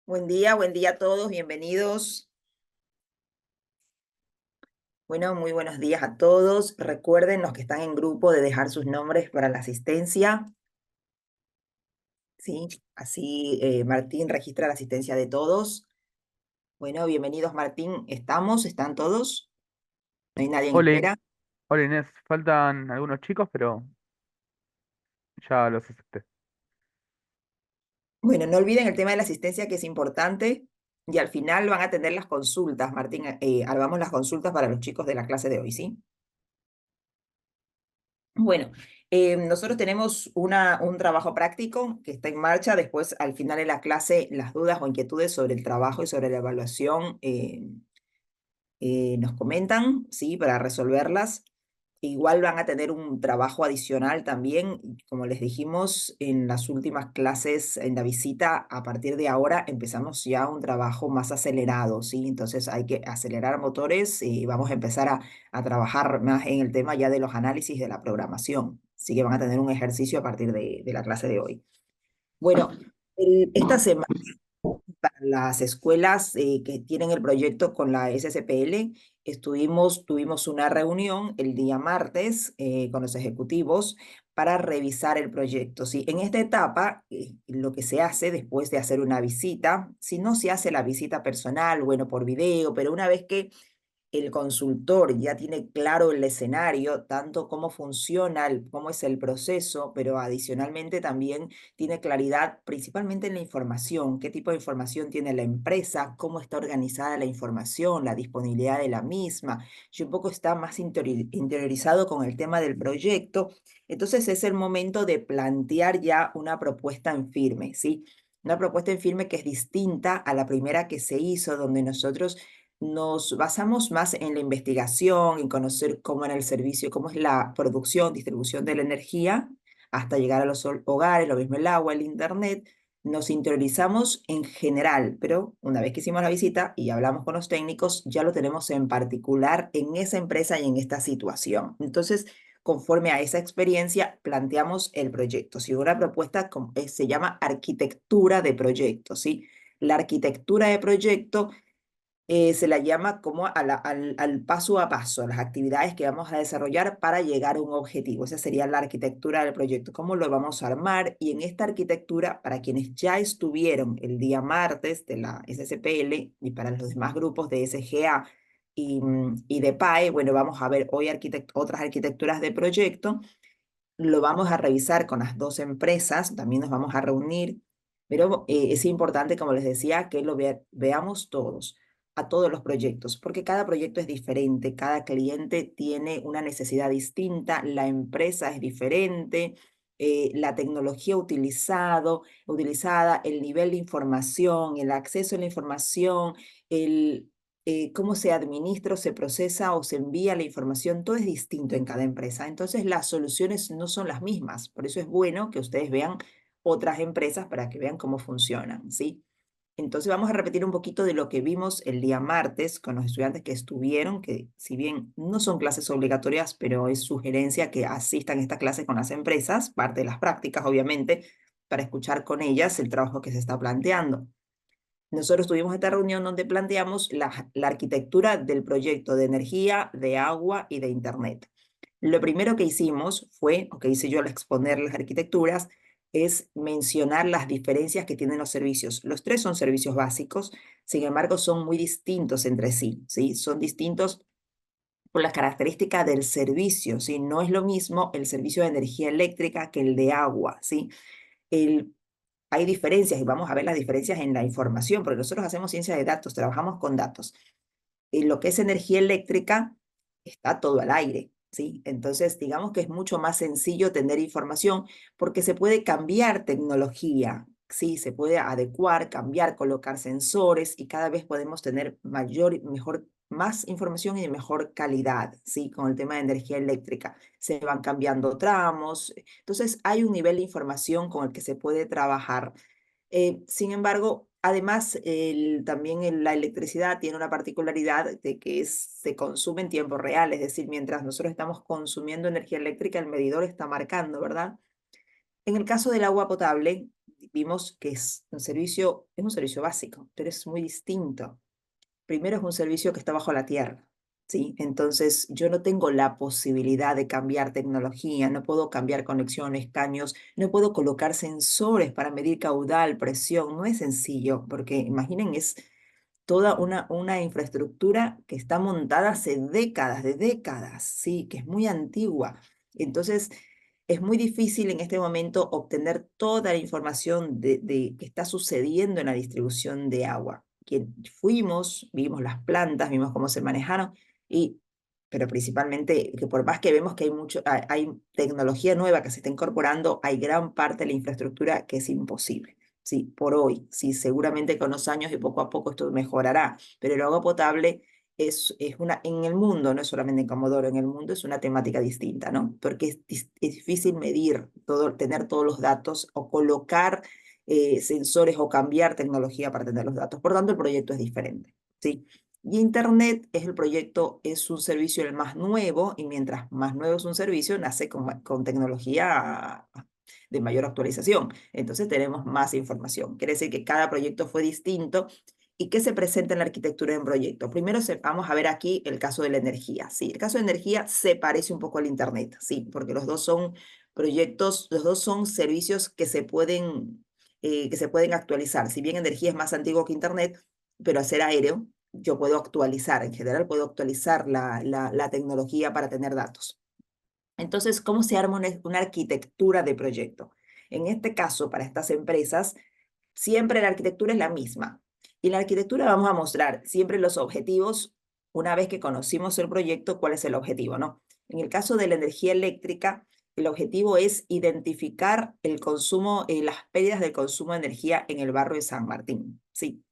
Buen día a todos, bienvenidos. Bueno, muy buenos días a todos. Recuerden los que están en grupo de dejar sus nombres para la asistencia, ¿sí? Así Martín registra la asistencia de todos. Bueno, bienvenidos Martín. ¿Están todos? ¿No hay nadie en Oli, espera? hola Inés, faltan algunos chicos, pero ya los acepté. Bueno, no olviden el tema de la asistencia que es importante y al final van a tener las consultas, Martín. Hagamos las consultas para los chicos de la clase de hoy, ¿sí? Bueno, nosotros tenemos un trabajo práctico que está en marcha. Después, al final de la clase, las dudas o inquietudes sobre el trabajo y sobre la evaluación nos comentan, ¿sí? Para resolverlas. Igual van a tener un trabajo adicional también, y como les dijimos en las últimas clases, en la visita, a partir de ahora empezamos ya un trabajo más acelerado, ¿sí? Entonces hay que acelerar motores y vamos a empezar a trabajar más en el tema ya de los análisis de la programación. Así que van a tener un ejercicio a partir de la clase de hoy. Bueno, esta semana para las escuelas que tienen el proyecto con la SSPL, tuvimos una reunión el día martes con los ejecutivos para revisar el proyecto. ¿Sí? En esta etapa, lo que se hace después de hacer una visita, si no se hace la visita personal, bueno, por video, pero una vez que el consultor ya tiene claro el escenario, tanto cómo funciona, cómo es el proceso, pero adicionalmente también tiene claridad principalmente en la información, qué tipo de información tiene la empresa, cómo está organizada la información, la disponibilidad de la misma, y un poco está más interiorizado con el tema del proyecto. Entonces es el momento de plantear ya una propuesta en firme, ¿sí? Una propuesta en firme que es distinta a la primera que se hizo, donde nosotros nos basamos más en la investigación, en conocer cómo era el servicio, cómo es la producción, distribución de la energía, hasta llegar a los hogares, lo mismo el agua, el internet. Nos interiorizamos en general, pero una vez que hicimos la visita y hablamos con los técnicos, ya lo tenemos en particular en esa empresa y en esta situación. Entonces, conforme a esa experiencia, planteamos el proyecto. Si una propuesta se llama arquitectura de proyecto, ¿sí? La arquitectura de proyecto se la llama como al paso a paso, las actividades que vamos a desarrollar para llegar a un objetivo. Esa sería la arquitectura del proyecto, cómo lo vamos a armar. Y en esta arquitectura, para quienes ya estuvieron el día martes de la SSPL y para los demás grupos de SGA y de PAE, bueno, vamos a ver hoy otras arquitecturas de proyecto. Lo vamos a revisar con las dos empresas, también nos vamos a reunir, pero es importante, como les decía, que veamos todos, a todos los proyectos, porque cada proyecto es diferente, cada cliente tiene una necesidad distinta, la empresa es diferente, la tecnología utilizada, el nivel de información, el acceso a la información, cómo se administra o se procesa o se envía la información, todo es distinto en cada empresa. Entonces las soluciones no son las mismas. Por eso es bueno que ustedes vean otras empresas para que vean cómo funcionan, ¿sí? Entonces vamos a repetir un poquito de lo que vimos el día martes con los estudiantes que estuvieron, que si bien no son clases obligatorias, pero es sugerencia que asistan a esta clase con las empresas, parte de las prácticas, obviamente, para escuchar con ellas el trabajo que se está planteando. Nosotros tuvimos esta reunión donde planteamos la arquitectura del proyecto de energía, de agua y de Internet. Lo primero que hicimos fue, o que hice yo al exponer las arquitecturas, es mencionar las diferencias que tienen los servicios. Los tres son servicios básicos, sin embargo, son muy distintos entre sí, ¿sí? Son distintos por las características del servicio, ¿sí? No es lo mismo el servicio de energía eléctrica que el de agua, ¿sí? El hay diferencias y vamos a ver las diferencias en la información, porque nosotros hacemos ciencia de datos, trabajamos con datos. Y lo que es energía eléctrica está todo al aire, ¿sí? Entonces, digamos que es mucho más sencillo tener información porque se puede cambiar tecnología, ¿sí? Se puede adecuar, cambiar, colocar sensores y cada vez podemos tener más información y de mejor calidad, ¿sí? Con el tema de energía eléctrica. Se van cambiando tramos. Entonces, hay un nivel de información con el que se puede trabajar. Sin embargo, además, también la electricidad tiene una particularidad de que se consume en tiempo real, es decir, mientras nosotros estamos consumiendo energía eléctrica, el medidor está marcando, ¿verdad? En el caso del agua potable, vimos que es un servicio básico, pero es muy distinto. Primero es un servicio que está bajo la tierra, ¿sí? Entonces yo no tengo la posibilidad de cambiar tecnología, no puedo cambiar conexiones, caños, no puedo colocar sensores para medir caudal, presión, no es sencillo, porque imaginen, es toda una infraestructura que está montada hace décadas, de décadas, sí, que es muy antigua. Entonces, es muy difícil en este momento obtener toda la información de qué está sucediendo en la distribución de agua. Fuimos, vimos las plantas, vimos cómo se manejaron, y, pero principalmente que por más que vemos que hay tecnología nueva que se está incorporando, hay gran parte de la infraestructura que es imposible. Sí, por hoy, sí, seguramente con los años y poco a poco esto mejorará, pero el agua potable en el mundo, no es solamente en Comodoro, en el mundo es una temática distinta, ¿no? Porque es difícil medir todo, tener todos los datos o colocar sensores o cambiar tecnología para tener los datos. Por tanto, el proyecto es diferente, ¿sí? Y Internet es el proyecto, es un servicio el más nuevo, y mientras más nuevo es un servicio, nace con tecnología de mayor actualización. Entonces tenemos más información. Quiere decir que cada proyecto fue distinto. ¿Y qué se presenta en la arquitectura de un proyecto? Primero vamos a ver aquí el caso de la energía. Sí, el caso de energía se parece un poco al Internet, sí, porque los dos son proyectos, los dos son servicios que se pueden actualizar. Si bien energía es más antiguo que Internet, pero al ser aéreo, yo puedo actualizar, en general puedo actualizar la tecnología para tener datos. Entonces, ¿cómo se arma una arquitectura de proyecto? En este caso, para estas empresas, siempre la arquitectura es la misma. Y en la arquitectura vamos a mostrar siempre los objetivos, una vez que conocimos el proyecto, cuál es el objetivo, ¿no? En el caso de la energía eléctrica, el objetivo es identificar el consumo, las pérdidas del consumo de energía en el barrio de San Martín, ¿sí?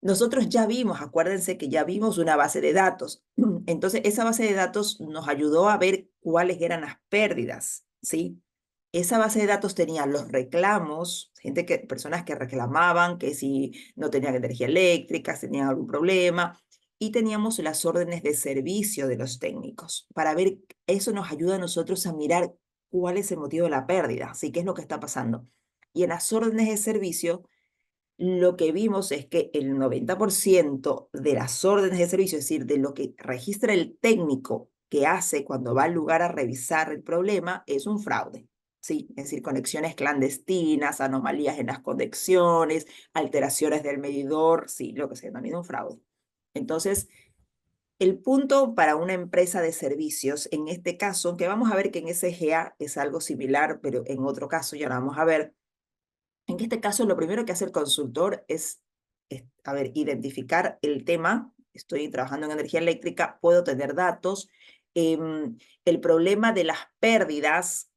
Nosotros ya vimos, acuérdense que ya vimos una base de datos. Entonces, esa base de datos nos ayudó a ver cuáles eran las pérdidas, ¿sí? Esa base de datos tenía los reclamos, personas que reclamaban que si no tenían energía eléctrica, si tenían algún problema, y teníamos las órdenes de servicio de los técnicos. Para ver, eso nos ayuda a nosotros a mirar cuál es el motivo de la pérdida, ¿sí? ¿Qué es lo que está pasando? Y en las órdenes de servicio lo que vimos es que el 90% de las órdenes de servicio, es decir, de lo que registra el técnico que hace cuando va al lugar a revisar el problema, es un fraude. ¿Sí? Es decir, conexiones clandestinas, anomalías en las conexiones, alteraciones del medidor, sí, lo que se denomina un fraude. Entonces, el punto para una empresa de servicios, en este caso, que vamos a ver que en SGA es algo similar, pero en otro caso ya lo vamos a ver. En este caso, lo primero que hace el consultor a ver, identificar el tema. Estoy trabajando en energía eléctrica, puedo tener datos. El problema de las pérdidas,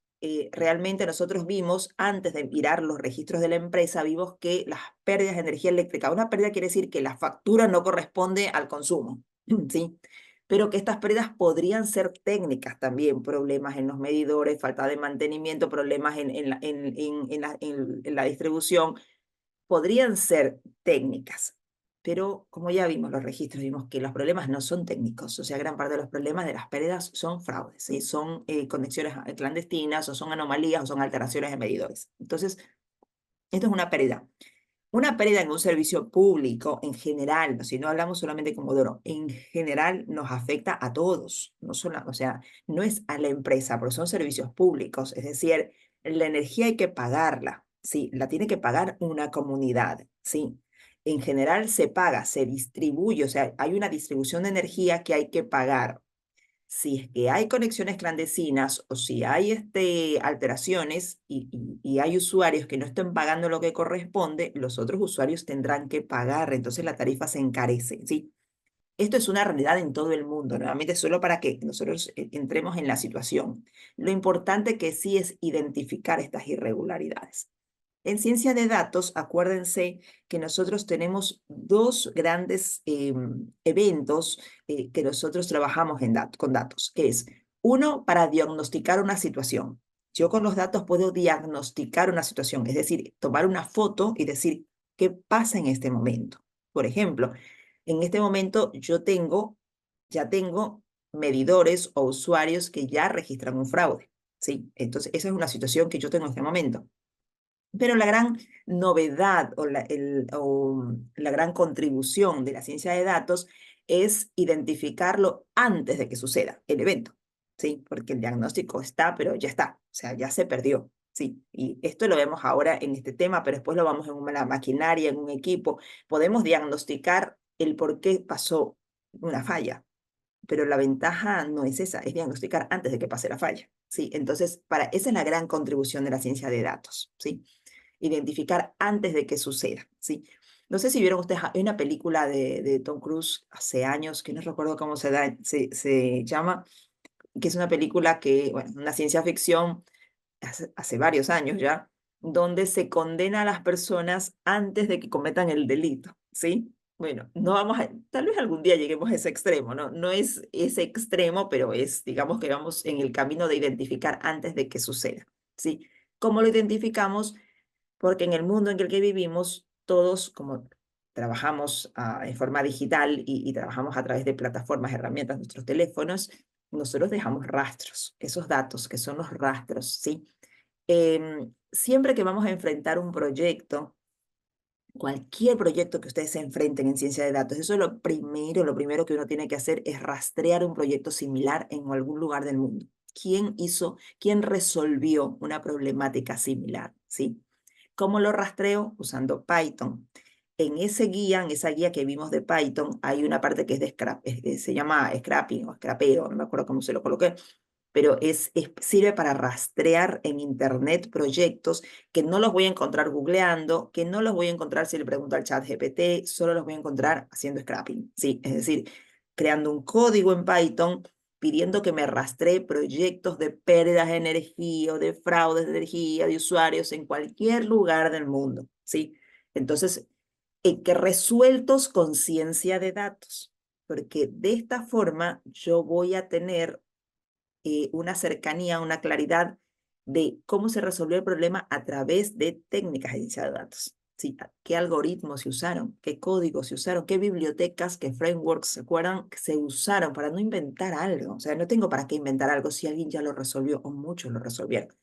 realmente nosotros vimos, antes de mirar los registros de la empresa, vimos que las pérdidas de energía eléctrica, una pérdida quiere decir que la factura no corresponde al consumo, ¿sí? Pero que estas pérdidas podrían ser técnicas también, problemas en los medidores, falta de mantenimiento, problemas en la distribución, podrían ser técnicas. Pero como ya vimos los registros, vimos que los problemas no son técnicos, o sea, gran parte de los problemas de las pérdidas son fraudes, ¿sí? Son conexiones clandestinas, o son anomalías, o son alteraciones de medidores. Entonces, esto es una pérdida. Una pérdida en un servicio público, en general, si no hablamos solamente de Comodoro, en general nos afecta a todos, no solo, o sea, no es a la empresa, porque son servicios públicos, es decir, la energía hay que pagarla, ¿sí? La tiene que pagar una comunidad, ¿sí? En general se paga, se distribuye, o sea, hay una distribución de energía que hay que pagar. Si es que hay conexiones clandestinas o si hay alteraciones y hay usuarios que no estén pagando lo que corresponde, los otros usuarios tendrán que pagar, entonces la tarifa se encarece, ¿sí? Esto es una realidad en todo el mundo, nuevamente solo para que nosotros entremos en la situación. Lo importante que sí es identificar estas irregularidades. En ciencia de datos, acuérdense que nosotros tenemos dos grandes eventos que nosotros trabajamos con datos, que es uno para diagnosticar una situación. Yo con los datos puedo diagnosticar una situación, es decir, tomar una foto y decir qué pasa en este momento. Por ejemplo, en este momento ya tengo medidores o usuarios que ya registran un fraude, ¿sí? Entonces, esa es una situación que yo tengo en este momento. Pero la gran novedad o la gran contribución de la ciencia de datos es identificarlo antes de que suceda el evento, ¿sí? Porque el diagnóstico está, pero ya está, o sea, ya se perdió, ¿sí? Y esto lo vemos ahora en este tema, pero después lo vamos en una maquinaria, en un equipo. Podemos diagnosticar el por qué pasó una falla, pero la ventaja no es esa, es diagnosticar antes de que pase la falla, ¿sí? Entonces, esa es la gran contribución de la ciencia de datos, ¿sí? Identificar antes de que suceda, ¿sí? No sé si vieron ustedes, hay una película de Tom Cruise hace años, que no recuerdo cómo se llama, que es una película que, bueno, una ciencia ficción hace varios años ya, donde se condena a las personas antes de que cometan el delito, ¿sí? Bueno, no vamos a, tal vez algún día lleguemos a ese extremo, ¿no? No es ese extremo, pero es, digamos que vamos en el camino de identificar antes de que suceda, ¿sí? ¿Cómo lo identificamos? Porque en el mundo en el que vivimos, todos como trabajamos en forma digital y trabajamos a través de plataformas, herramientas, nuestros teléfonos, nosotros dejamos rastros, esos datos que son los rastros, ¿sí? Siempre que vamos a enfrentar un proyecto, cualquier proyecto que ustedes se enfrenten en ciencia de datos, eso es lo primero que uno tiene que hacer es rastrear un proyecto similar en algún lugar del mundo. ¿Quién resolvió una problemática similar? ¿Sí? ¿Cómo lo rastreo? Usando Python. En esa guía que vimos de Python, hay una parte que es de se llama scrapping o scrapeo, no me acuerdo cómo se lo coloqué, pero sirve para rastrear en Internet proyectos que no los voy a encontrar googleando, que no los voy a encontrar si le pregunto al chat GPT, solo los voy a encontrar haciendo scrapping, ¿sí? Es decir, creando un código en Python pidiendo que me rastree proyectos de pérdidas de energía o de fraudes de energía de usuarios en cualquier lugar del mundo, ¿sí? Entonces, que resueltos con ciencia de datos, porque de esta forma yo voy a tener una cercanía, una claridad de cómo se resolvió el problema a través de técnicas de ciencia de datos. Sí, qué algoritmos se usaron, qué códigos se usaron, qué bibliotecas, qué frameworks, ¿se acuerdan? Se usaron para no inventar algo. O sea, no tengo para qué inventar algo si alguien ya lo resolvió o muchos lo resolvieron.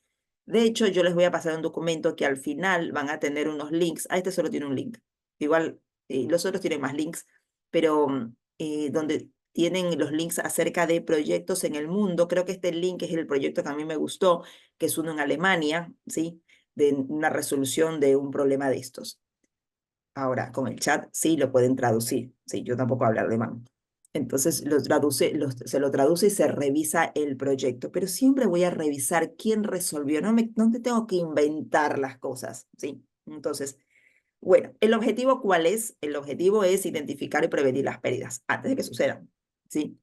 De hecho, yo les voy a pasar un documento que al final van a tener unos links. Este solo tiene un link. Igual, los otros tienen más links, pero donde tienen los links acerca de proyectos en el mundo. Creo que este link es el proyecto que a mí me gustó, que es uno en Alemania, ¿sí? De una resolución de un problema de estos. Ahora, con el chat sí lo pueden traducir. Sí, yo tampoco hablo alemán. Entonces se lo traduce y se revisa el proyecto. Pero siempre voy a revisar quién resolvió. No te tengo que inventar las cosas, ¿sí? Entonces, bueno, ¿el objetivo cuál es? El objetivo es identificar y prevenir las pérdidas antes de que sucedan, ¿sí?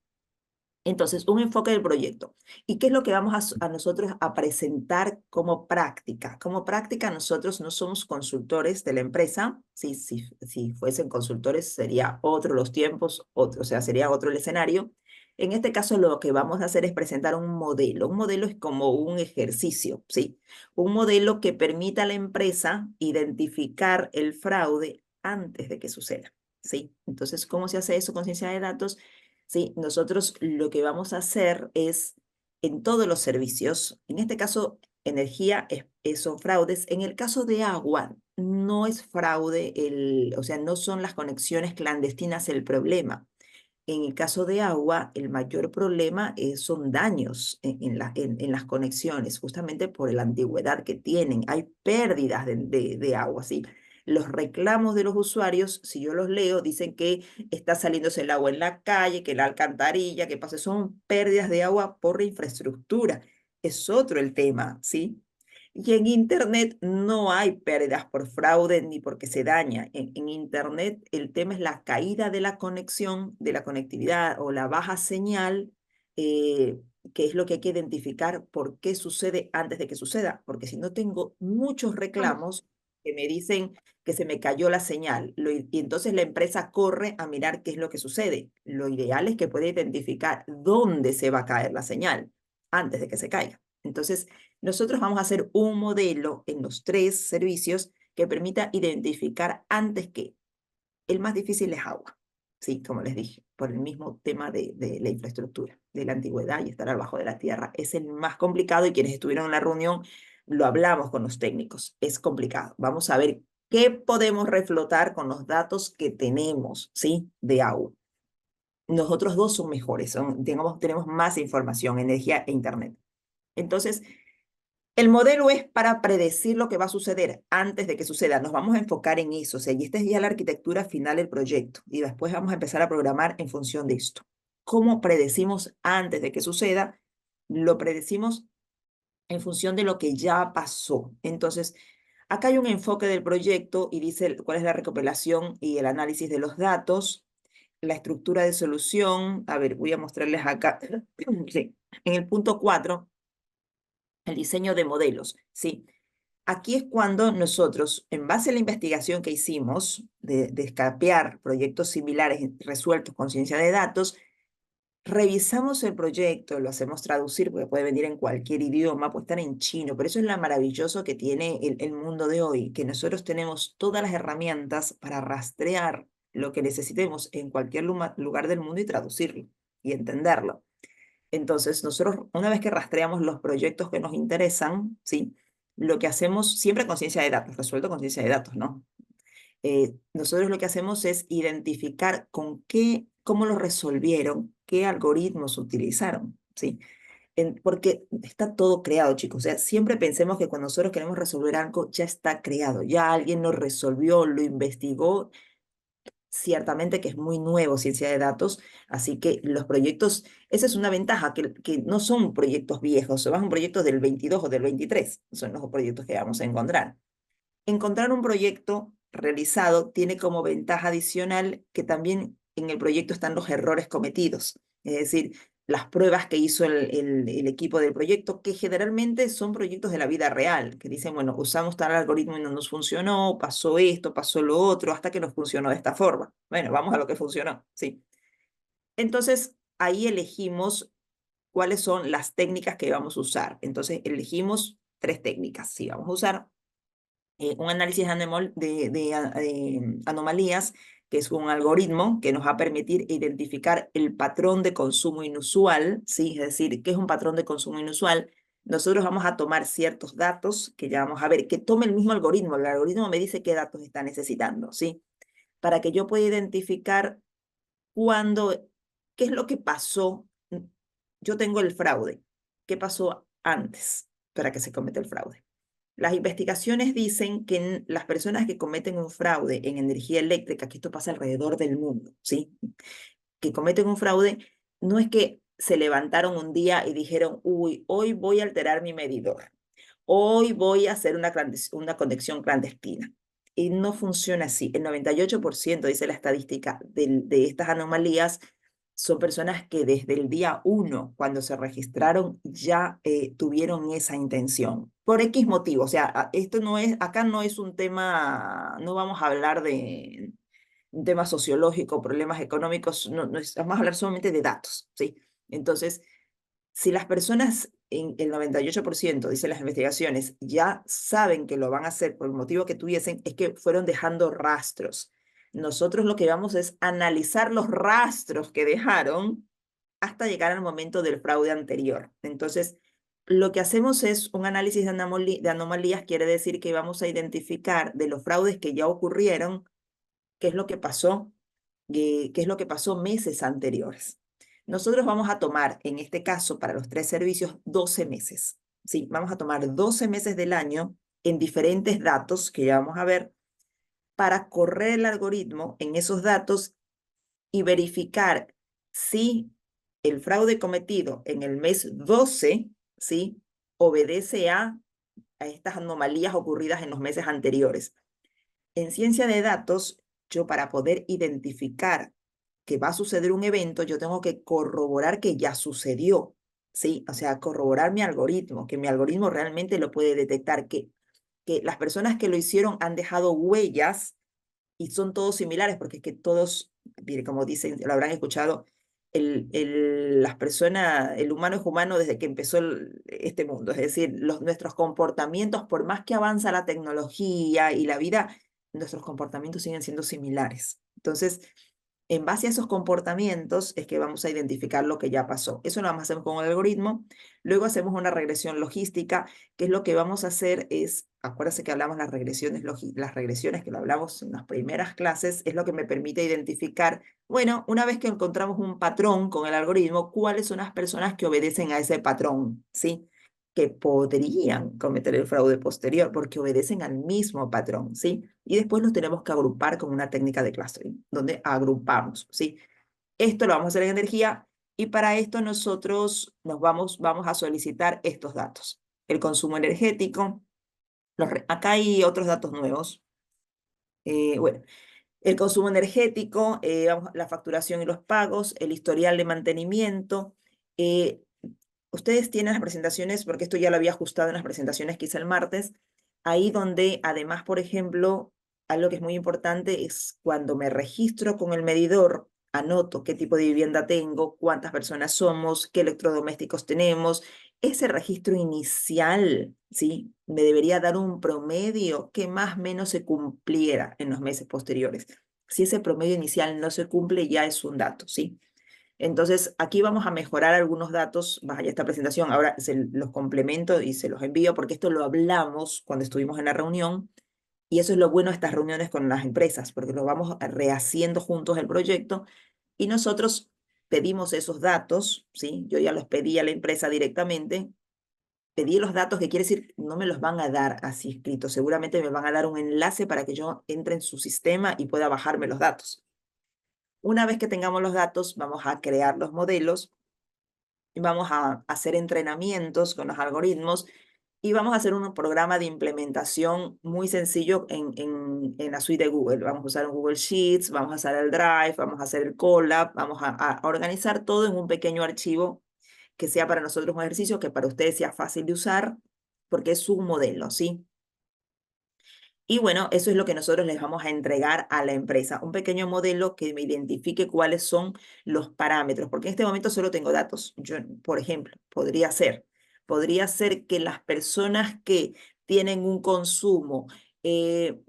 Entonces, un enfoque del proyecto. ¿Y qué es lo que vamos a nosotros a presentar como práctica? Como práctica, nosotros no somos consultores de la empresa. Si fuesen consultores, sería otro los tiempos, otro, o sea, sería otro el escenario. En este caso, lo que vamos a hacer es presentar un modelo. Un modelo es como un ejercicio, ¿sí? Un modelo que permita a la empresa identificar el fraude antes de que suceda, ¿sí? Entonces, ¿cómo se hace eso con ciencia de datos? ¿Sí? Nosotros lo que vamos a hacer es, en todos los servicios, en este caso, energía son fraudes. En el caso de agua, no es fraude, o sea, no son las conexiones clandestinas el problema. En el caso de agua, el mayor problema son daños en las conexiones, justamente por la antigüedad que tienen. Hay pérdidas de agua, ¿sí? Los reclamos de los usuarios, si yo los leo, dicen que está saliéndose el agua en la calle, que la alcantarilla, que pasa, son pérdidas de agua por la infraestructura. Es otro el tema, ¿sí? Y en Internet no hay pérdidas por fraude ni porque se daña. En Internet el tema es la caída de la conexión, de la conectividad o la baja señal, que es lo que hay que identificar por qué sucede antes de que suceda. Porque si no tengo muchos reclamos que me dicen que se me cayó la señal y entonces la empresa corre a mirar qué es lo que sucede. Lo ideal es que pueda identificar dónde se va a caer la señal antes de que se caiga. Entonces, nosotros vamos a hacer un modelo en los tres servicios que permita identificar antes que el más difícil es agua. Sí, como les dije, por el mismo tema de la infraestructura, de la antigüedad y estar abajo de la tierra. Es el más complicado y quienes estuvieron en la reunión lo hablamos con los técnicos, es complicado. Vamos a ver qué podemos reflotar con los datos que tenemos, ¿sí? De agua. Nosotros dos son mejores, tenemos más información, energía e internet. Entonces, el modelo es para predecir lo que va a suceder antes de que suceda. Nos vamos a enfocar en eso. O sea, y esta es ya la arquitectura final del proyecto. Y después vamos a empezar a programar en función de esto. ¿Cómo predecimos antes de que suceda? Lo predecimos en función de lo que ya pasó. Entonces, acá hay un enfoque del proyecto y dice cuál es la recopilación y el análisis de los datos, la estructura de solución. A ver, voy a mostrarles acá. Sí. En el punto 4, el diseño de modelos. Sí. Aquí es cuando nosotros, en base a la investigación que hicimos de escapear proyectos similares resueltos con ciencia de datos, revisamos el proyecto, lo hacemos traducir, porque puede venir en cualquier idioma, puede estar en chino, pero eso es lo maravilloso que tiene el mundo de hoy, que nosotros tenemos todas las herramientas para rastrear lo que necesitemos en cualquier lugar del mundo y traducirlo y entenderlo. Entonces, nosotros, una vez que rastreamos los proyectos que nos interesan, ¿sí? Lo que hacemos, siempre con ciencia de datos, resuelto con ciencia de datos, ¿no? Nosotros lo que hacemos es identificar cómo lo resolvieron, qué algoritmos utilizaron, ¿sí? Porque está todo creado, chicos. O sea, siempre pensemos que cuando nosotros queremos resolver algo, ya está creado, ya alguien lo resolvió, lo investigó. Ciertamente que es muy nuevo ciencia de datos, así que los proyectos, esa es una ventaja, que no son proyectos viejos, son proyectos del 22 o del 23, son los proyectos que vamos a encontrar. Encontrar un proyecto realizado tiene como ventaja adicional que también en el proyecto están los errores cometidos, es decir, las pruebas que hizo el equipo del proyecto, que generalmente son proyectos de la vida real, que dicen, bueno, usamos tal algoritmo y no nos funcionó, pasó esto, pasó lo otro, hasta que nos funcionó de esta forma. Bueno, vamos a lo que funcionó, sí. Entonces, ahí elegimos cuáles son las técnicas que vamos a usar. Entonces, elegimos 3 técnicas. Sí, vamos a usar un análisis de anomalías, que es un algoritmo que nos va a permitir identificar el patrón de consumo inusual, ¿sí? Es decir, ¿qué es un patrón de consumo inusual? Nosotros vamos a tomar ciertos datos que ya vamos a ver, que tome el mismo algoritmo. El algoritmo me dice qué datos está necesitando, ¿sí? Para que yo pueda identificar cuándo, qué es lo que pasó. Yo tengo el fraude. ¿Qué pasó antes para que se cometa el fraude? Las investigaciones dicen que las personas que cometen un fraude en energía eléctrica, que esto pasa alrededor del mundo, ¿sí? Que cometen un fraude, no es que se levantaron un día y dijeron, uy, hoy voy a alterar mi medidor, hoy voy a hacer una conexión clandestina. Y no funciona así. El 98%, dice la estadística, de estas anomalías son personas que desde el día 1, cuando se registraron, ya tuvieron esa intención. Por X motivo. O sea, esto no es, acá no es un tema, no vamos a hablar de un tema sociológico, problemas económicos, vamos a hablar solamente de datos, ¿sí? Entonces, si las personas, en el 98%, dicen las investigaciones, ya saben que lo van a hacer por el motivo que tuviesen, es que fueron dejando rastros. Nosotros lo que vamos es analizar los rastros que dejaron hasta llegar al momento del fraude anterior. Entonces, lo que hacemos es un análisis de anomalías, quiere decir que vamos a identificar de los fraudes que ya ocurrieron, qué es lo que pasó, qué es lo que pasó meses anteriores. Nosotros vamos a tomar, en este caso, para los 3 servicios, 12 meses. Sí, vamos a tomar 12 meses del año en diferentes datos que ya vamos a ver para correr el algoritmo en esos datos y verificar si el fraude cometido en el mes 12, ¿sí? Obedece a estas anomalías ocurridas en los meses anteriores. En ciencia de datos, yo para poder identificar que va a suceder un evento, yo tengo que corroborar que ya sucedió, ¿sí? O sea, corroborar mi algoritmo, que mi algoritmo realmente lo puede detectar, que las personas que lo hicieron han dejado huellas y son todos similares, porque es que todos, mire, como dicen, lo habrán escuchado, las personas, el humano es humano desde que empezó este mundo, es decir, nuestros comportamientos, por más que avanza la tecnología y la vida, nuestros comportamientos siguen siendo similares. Entonces, En base a esos comportamientos es que vamos a identificar lo que ya pasó. Eso lo vamos a hacer con el algoritmo. Luego hacemos una regresión logística, que es lo que vamos a hacer es, acuérdense que hablamos las regresiones que lo hablamos en las primeras clases, es lo que me permite identificar, bueno, una vez que encontramos un patrón con el algoritmo, cuáles son las personas que obedecen a ese patrón, ¿sí? Que podrían cometer el fraude posterior porque obedecen al mismo patrón, ¿sí? Y después los tenemos que agrupar con una técnica de clustering, donde agrupamos, ¿sí? Esto lo vamos a hacer en energía y para esto nosotros vamos a solicitar estos datos. El consumo energético, acá hay otros datos nuevos. Bueno, el consumo energético, la facturación y los pagos, el historial de mantenimiento. eh, Ustedes tienen las presentaciones, porque esto ya lo había ajustado en las presentaciones que hice el martes, ahí donde además, por ejemplo, algo que es muy importante es cuando me registro con el medidor, anoto qué tipo de vivienda tengo, cuántas personas somos, qué electrodomésticos tenemos. Ese registro inicial, ¿sí? Me debería dar un promedio que más o menos se cumpliera en los meses posteriores. Si ese promedio inicial no se cumple, ya es un dato, ¿sí? Entonces, aquí vamos a mejorar algunos datos, más allá de esta presentación, ahora los complemento y se los envío porque esto lo hablamos cuando estuvimos en la reunión y eso es lo bueno de estas reuniones con las empresas, porque lo vamos rehaciendo juntos el proyecto y nosotros pedimos esos datos, ¿sí? Yo ya los pedí a la empresa directamente, pedí los datos, que quiere decir, no me los van a dar así escritos, seguramente me van a dar un enlace para que yo entre en su sistema y pueda bajarme los datos. Una vez que tengamos los datos, vamos a crear los modelos y vamos a hacer entrenamientos con los algoritmos y vamos a hacer un programa de implementación muy sencillo en la suite de Google. Vamos a usar un Google Sheets, vamos a usar el Drive, vamos a hacer el Colab, vamos a organizar todo en un pequeño archivo que sea para nosotros un ejercicio, que para ustedes sea fácil de usar, porque es su modelo, ¿sí? Y bueno, eso es lo que nosotros les vamos a entregar a la empresa, un pequeño modelo que me identifique cuáles son los parámetros, porque en este momento solo tengo datos. Yo, por ejemplo, podría ser que las personas que tienen un consumo eh,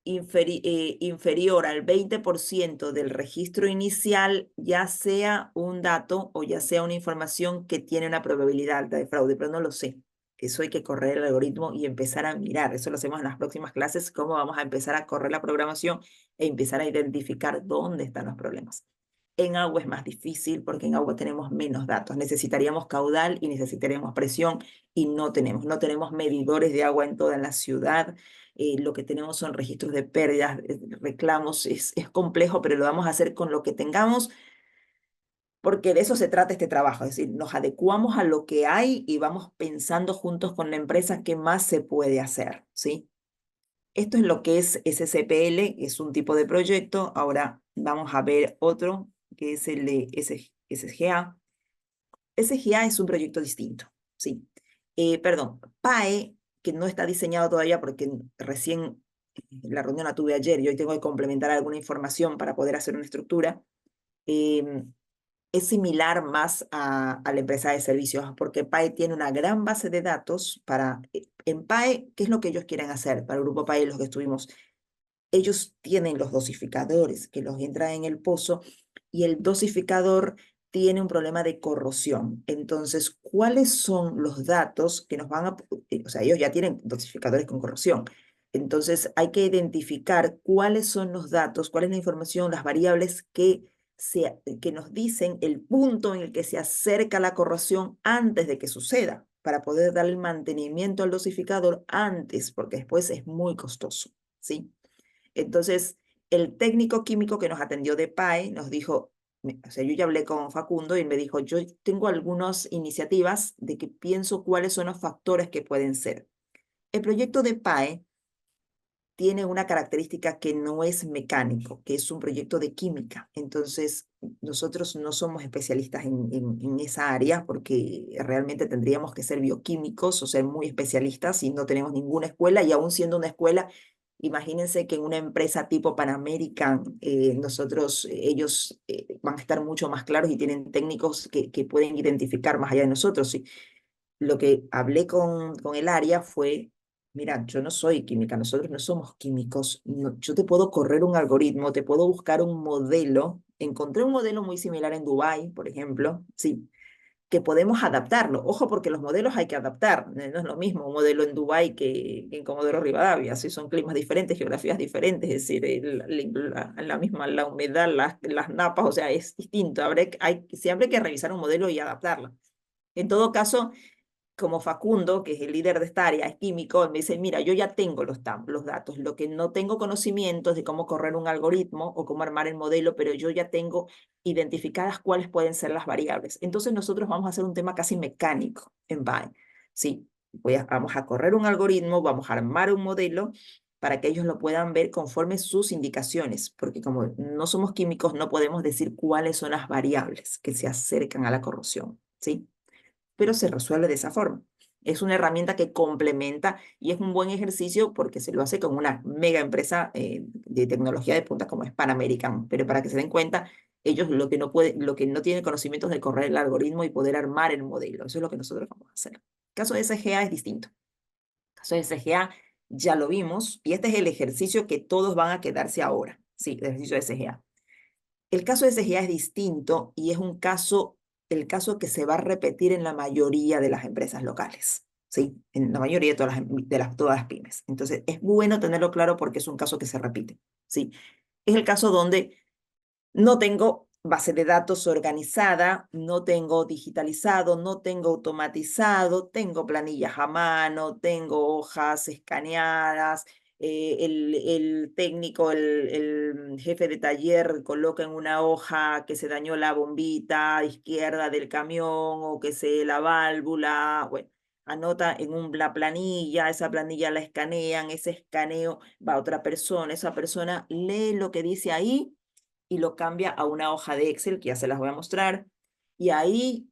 inferior al 20% del registro inicial, ya sea un dato o ya sea una información que tiene una probabilidad alta de fraude, pero no lo sé. Eso hay que correr el algoritmo y empezar a mirar. Eso lo hacemos en las próximas clases, cómo vamos a empezar a correr la programación e empezar a identificar dónde están los problemas. En agua es más difícil porque en agua tenemos menos datos. Necesitaríamos caudal y necesitaríamos presión y no tenemos medidores de agua en toda la ciudad. Lo que tenemos son registros de pérdidas, reclamos. Es complejo, pero lo vamos a hacer con lo que tengamos porque de eso se trata este trabajo, es decir, nos adecuamos a lo que hay y vamos pensando juntos con la empresa qué más se puede hacer, ¿sí? Esto es lo que es SCPL, es un tipo de proyecto. Ahora vamos a ver otro, que es el de SGA. SGA es un proyecto distinto, ¿sí? Perdón, PAE, que no está diseñado todavía porque recién la reunión la tuve ayer y hoy tengo que complementar alguna información para poder hacer una estructura. Es similar más a la empresa de servicios, porque PAE tiene una gran base de datos en PAE, ¿qué es lo que ellos quieren hacer? Para el grupo PAE, los que estuvimos, ellos tienen los dosificadores que los entran en el pozo y el dosificador tiene un problema de corrosión. Entonces, ¿cuáles son los datos que nos van a... O sea, ellos ya tienen dosificadores con corrosión. Entonces, hay que identificar cuáles son los datos, cuál es la información, las variables que nos dicen el punto en el que se acerca la corrosión antes de que suceda, para poder darle el mantenimiento al dosificador antes, porque después es muy costoso, ¿sí? Entonces, el técnico químico que nos atendió de PAE nos dijo, o sea, yo ya hablé con Facundo y él me dijo, yo tengo algunas iniciativas de que pienso cuáles son los factores que pueden ser. El proyecto de PAE tiene una característica que no es mecánico, que es un proyecto de química. Entonces, nosotros no somos especialistas en esa área porque realmente tendríamos que ser bioquímicos o ser muy especialistas y no tenemos ninguna escuela y aún siendo una escuela, imagínense que en una empresa tipo Pan American, ellos van a estar mucho más claros y tienen técnicos que pueden identificar más allá de nosotros. ¿Sí? Lo que hablé con el área fue, mira, yo no soy química, nosotros no somos químicos, yo te puedo correr un algoritmo, te puedo buscar un modelo encontré un modelo muy similar en Dubái, por ejemplo, sí, que podemos adaptarlo. Ojo, porque los modelos hay que adaptar. No es lo mismo un modelo en Dubái que en Comodoro Rivadavia. Sí, son climas diferentes, geografías diferentes, es decir, la misma, la humedad, las napas, o sea, es distinto. Siempre hay que revisar un modelo y adaptarlo. En todo caso, como Facundo, que es el líder de esta área, es químico, me dice, mira, yo ya tengo los datos, lo que no tengo conocimiento es de cómo correr un algoritmo o cómo armar el modelo, pero yo ya tengo identificadas cuáles pueden ser las variables. Entonces nosotros vamos a hacer un tema casi mecánico en BAE. Sí, vamos a correr un algoritmo, vamos a armar un modelo para que ellos lo puedan ver conforme sus indicaciones, porque como no somos químicos, no podemos decir cuáles son las variables que se acercan a la corrosión, ¿sí? Pero se resuelve de esa forma. Es una herramienta que complementa y es un buen ejercicio porque se lo hace con una mega empresa de tecnología de punta como es Pan American. Pero para que se den cuenta, ellos lo que no tienen conocimientos de correr el algoritmo y poder armar el modelo. Eso es lo que nosotros vamos a hacer. El caso de SGA es distinto. El caso de SGA ya lo vimos y este es el ejercicio que todos van a quedarse ahora. Sí, el ejercicio de SGA. El caso de SGA es distinto y es el caso que se va a repetir en la mayoría de las empresas locales, ¿sí? En la mayoría de todas las pymes. Entonces, es bueno tenerlo claro porque es un caso que se repite, ¿sí? Es el caso donde no tengo base de datos organizada, no tengo digitalizado, no tengo automatizado, tengo planillas a mano, tengo hojas escaneadas, el técnico, el jefe de taller coloca en una hoja que se dañó la bombita izquierda del camión o que se la válvula, bueno, anota en la planilla, esa planilla la escanean, ese escaneo va a otra persona, esa persona lee lo que dice ahí y lo cambia a una hoja de Excel, que ya se las voy a mostrar, y ahí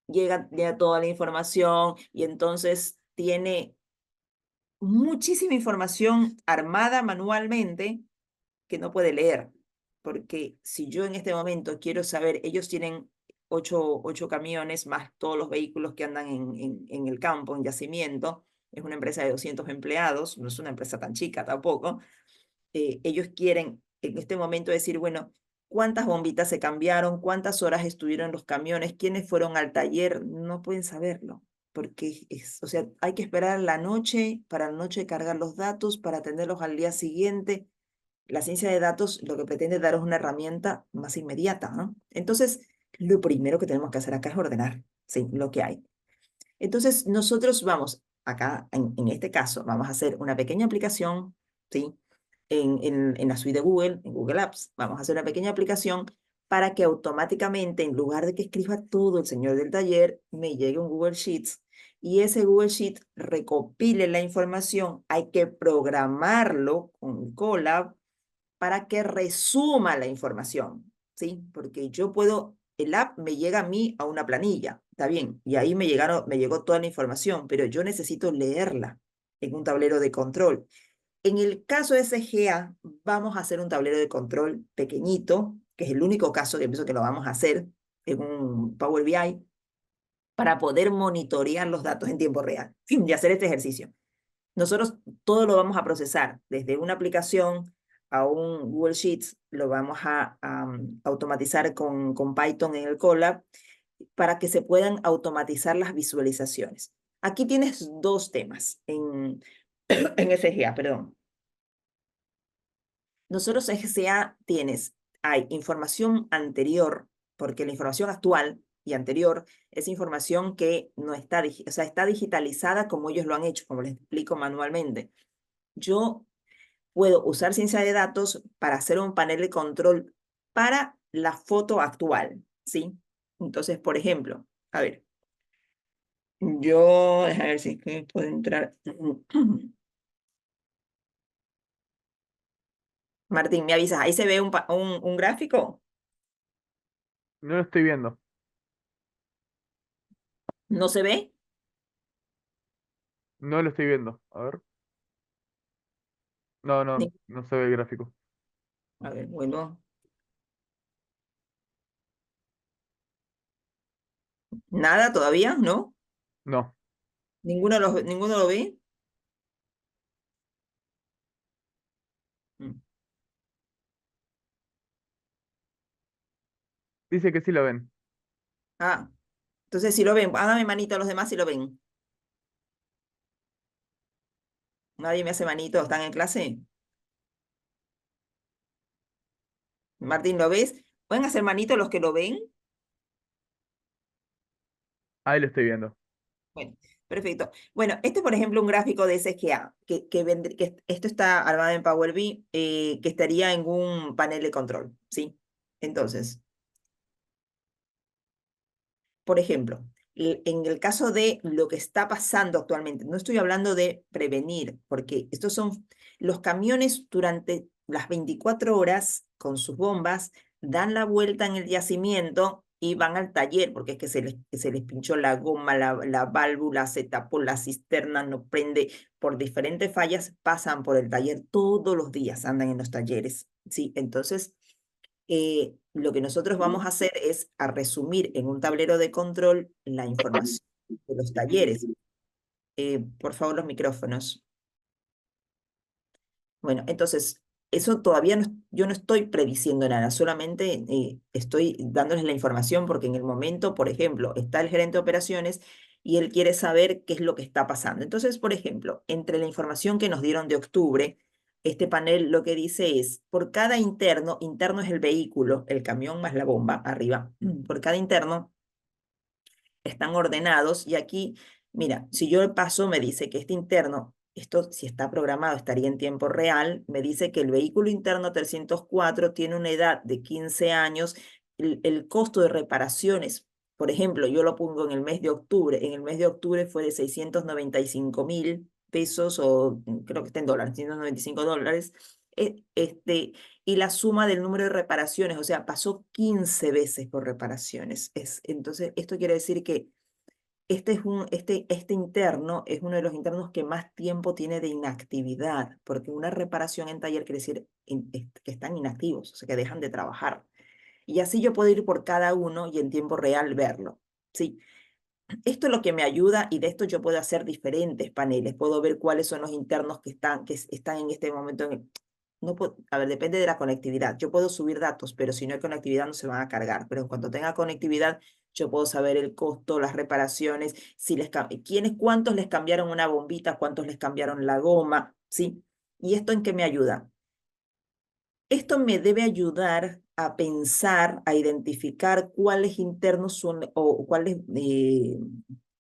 llega toda la información y entonces tiene muchísima información armada manualmente que no puede leer, porque si yo en este momento quiero saber, ellos tienen ocho camiones más todos los vehículos que andan en el campo, en yacimiento, es una empresa de 200 empleados, no es una empresa tan chica tampoco, ellos quieren en este momento decir, bueno, ¿cuántas bombitas se cambiaron? ¿Cuántas horas estuvieron los camiones? ¿Quiénes fueron al taller? No pueden saberlo, porque o sea, hay que esperar la noche, para la noche cargar los datos, para tenerlos al día siguiente. La ciencia de datos lo que pretende dar es una herramienta más inmediata, ¿no? Entonces, lo primero que tenemos que hacer acá es ordenar, ¿sí? Lo que hay. Entonces, nosotros vamos, acá, en este caso, vamos a hacer una pequeña aplicación, ¿sí? En la suite de Google, en Google Apps, vamos a hacer una pequeña aplicación para que automáticamente, en lugar de que escriba todo el señor del taller, me llegue un Google Sheets y ese Google Sheet recopile la información. Hay que programarlo con Colab para que resuma la información, ¿sí? Porque el app me llega a mí a una planilla, está bien, y ahí me llegó toda la información, pero yo necesito leerla en un tablero de control. En el caso de SGA, vamos a hacer un tablero de control pequeñito, que es el único caso que pienso que lo vamos a hacer en un Power BI, para poder monitorear los datos en tiempo real y hacer este ejercicio. Nosotros todo lo vamos a procesar, desde una aplicación a un Google Sheets, lo vamos a automatizar con Python en el Colab para que se puedan automatizar las visualizaciones. Aquí tienes dos temas en SGA, perdón. Nosotros en SGA hay información anterior, porque la información actual y anterior es información que no está, o sea, está digitalizada como ellos lo han hecho, como les explico manualmente. Yo puedo usar ciencia de datos para hacer un panel de control para la foto actual, ¿sí? Entonces, por ejemplo, a ver, a ver si puedo entrar. Martín, me avisas, ahí se ve un gráfico, No lo estoy viendo. ¿no se ve? No lo estoy viendo. A ver. No, no, no se ve el gráfico. A ver, bueno, nada todavía, ¿no? No. Ninguno lo ve. Mm. Dice que sí lo ven. Ah, entonces si lo ven, hágame manito a los demás si lo ven. Nadie me hace manito, ¿están en clase? Martín, ¿lo ves? ¿Pueden hacer manito los que lo ven? Ahí lo estoy viendo. Bueno, perfecto. Bueno, este por ejemplo un gráfico de SGA, que esto está armado en Power BI, que estaría en un panel de control, ¿sí? Entonces, por ejemplo, en el caso de lo que está pasando actualmente, no estoy hablando de prevenir, porque estos son los camiones durante las 24 horas con sus bombas, dan la vuelta en el yacimiento y van al taller, porque es que se les pinchó la goma, la válvula, se tapó la cisterna, no prende, por diferentes fallas, pasan por el taller todos los días, andan en los talleres, ¿sí? Entonces lo que nosotros vamos a hacer es a resumir en un tablero de control la información de los talleres. Por favor, los micrófonos. Bueno, entonces, eso todavía no, yo no estoy prediciendo nada, solamente estoy dándoles la información porque en el momento, por ejemplo, está el gerente de operaciones y él quiere saber qué es lo que está pasando. Entonces, por ejemplo, entre la información que nos dieron de octubre, este panel lo que dice es, por cada interno, interno es el vehículo, el camión más la bomba arriba, por cada interno están ordenados y aquí, mira, si yo paso, me dice que este interno, esto si está programado estaría en tiempo real, me dice que el vehículo interno 304 tiene una edad de 15 años, el costo de reparaciones, por ejemplo, yo lo pongo en el mes de octubre, en el mes de octubre fue de 695.000 pesos o creo que está en dólares, $195. Y la suma del número de reparaciones, o sea, pasó 15 veces por reparaciones. Entonces, esto quiere decir que este interno es uno de los internos que más tiempo tiene de inactividad, porque una reparación en taller quiere decir que están inactivos, o sea, que dejan de trabajar. Y así yo puedo ir por cada uno y en tiempo real verlo. ¿Sí? Esto es lo que me ayuda y de esto yo puedo hacer diferentes paneles. Puedo ver cuáles son los internos que están en este momento. No puedo, a ver, depende de la conectividad. Yo puedo subir datos, pero si no hay conectividad no se van a cargar. Pero en cuanto tenga conectividad, yo puedo saber el costo, las reparaciones, cuántos les cambiaron una bombita, cuántos les cambiaron la goma, ¿sí? ¿Y esto en qué me ayuda? Esto me debe ayudar a pensar, a identificar cuáles internos son o cuáles de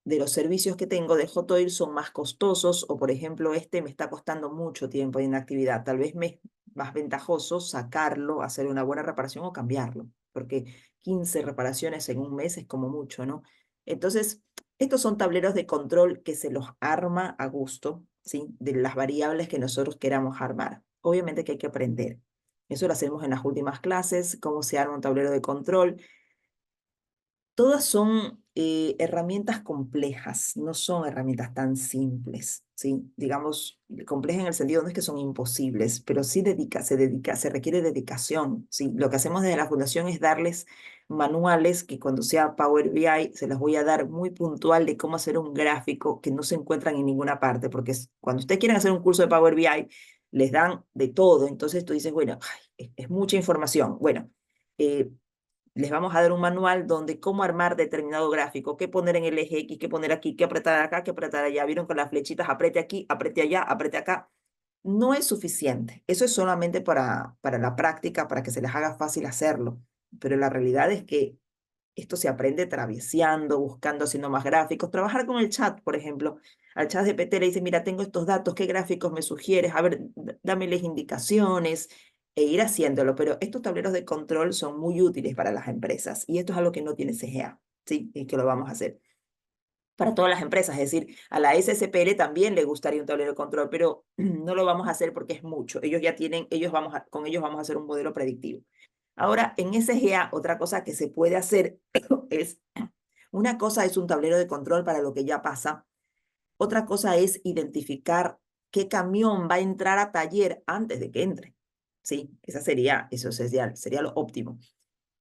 los servicios que tengo de Hot Oil son más costosos o, por ejemplo, este me está costando mucho tiempo de inactividad. Tal vez me es más ventajoso sacarlo, hacer una buena reparación o cambiarlo, porque 15 reparaciones en un mes es como mucho, ¿no? Entonces, estos son tableros de control que se los arma a gusto, ¿sí? De las variables que nosotros queramos armar. Obviamente que hay que aprender. Eso lo hacemos en las últimas clases, cómo se arma un tablero de control. Todas son herramientas complejas, no son herramientas tan simples, ¿sí? Digamos, complejas en el sentido no es que son imposibles, pero sí se requiere dedicación, ¿sí? Lo que hacemos desde la fundación es darles manuales que cuando sea Power BI se las voy a dar muy puntual de cómo hacer un gráfico que no se encuentran en ninguna parte, porque cuando ustedes quieren hacer un curso de Power BI, les dan de todo, entonces tú dices, bueno, ay, es mucha información. Bueno, eh, les vamos a dar un manual donde cómo armar determinado gráfico, qué poner en el eje X, qué poner aquí, qué apretar acá, qué apretar allá. Vieron con las flechitas, apriete aquí, apriete allá, apriete acá. No es suficiente. Eso es solamente para la práctica, para que se les haga fácil hacerlo. Pero la realidad es que esto se aprende traviseando, buscando, haciendo más gráficos. Trabajar con el chat, por ejemplo. Al chat de PT le dice, mira, tengo estos datos, ¿qué gráficos me sugieres? A ver, dámeles indicaciones e ir haciéndolo. Pero estos tableros de control son muy útiles para las empresas y esto es algo que no tiene CGA, ¿sí? Y que lo vamos a hacer para todas las empresas. Es decir, a la SSPL también le gustaría un tablero de control, pero no lo vamos a hacer porque es mucho. Ellos ya tienen, con ellos vamos a hacer un modelo predictivo. Ahora, en SGA, otra cosa que se puede hacer es, una cosa es un tablero de control para lo que ya pasa, otra cosa es identificar qué camión va a entrar a taller antes de que entre. Sí, eso sería lo óptimo.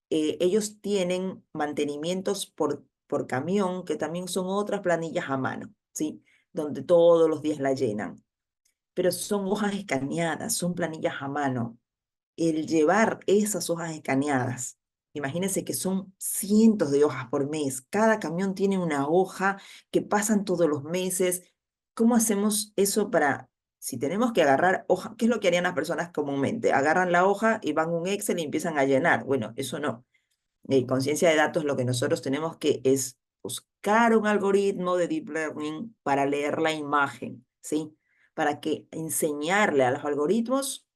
Ellos tienen mantenimientos por camión, que también son otras planillas a mano, ¿sí? Donde todos los días la llenan. Pero son hojas escaneadas, son planillas a mano. El llevar esas hojas escaneadas Imagínense que son cientos de hojas por mes. Cada camión tiene una hoja que pasan todos los meses. ¿Cómo hacemos eso para, si tenemos que agarrar hoja, qué es lo que harían las personas comúnmente? Agarran la hoja y van a un Excel y empiezan a llenar. Bueno, eso no. Conciencia de datos, lo que nosotros tenemos que es buscar un algoritmo de deep learning para leer la imagen, ¿sí? Para que enseñarle a los algoritmos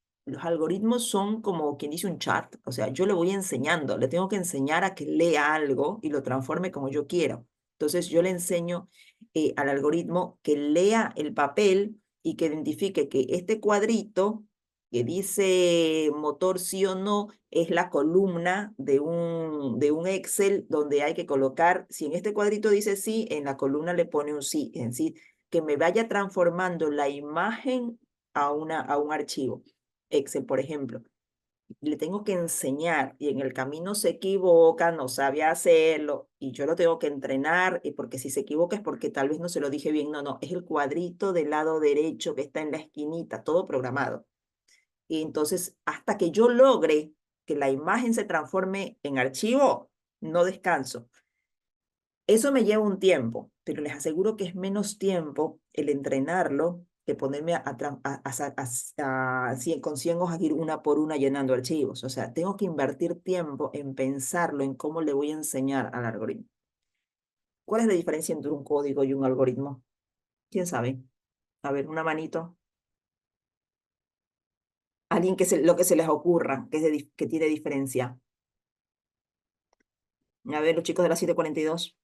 son como quien dice un chat, o sea, yo le voy enseñando, le tengo que enseñar a que lea algo y lo transforme como yo quiero. Entonces yo le enseño al algoritmo que lea el papel y que identifique que este cuadrito que dice motor sí o no, es la columna de un Excel donde hay que colocar, si en este cuadrito dice sí, en la columna le pone un sí, es decir, que me vaya transformando la imagen a un archivo. Excel, por ejemplo. Le tengo que enseñar y en el camino se equivoca, no sabe hacerlo y yo lo tengo que entrenar y porque si se equivoca es porque tal vez no se lo dije bien, no, no, es el cuadrito del lado derecho que está en la esquinita, todo programado. Y entonces, hasta que yo logre que la imagen se transforme en archivo, no descanso. Eso me lleva un tiempo, pero les aseguro que es menos tiempo el entrenarlo que ponerme con 100 hojas ir una por una llenando archivos. O sea, tengo que invertir tiempo en pensarlo, en cómo le voy a enseñar al algoritmo. ¿Cuál es la diferencia entre un código y un algoritmo? ¿Quién sabe? A ver, una manito. Alguien lo que se les ocurra, que tiene diferencia. A ver, los chicos de la 742.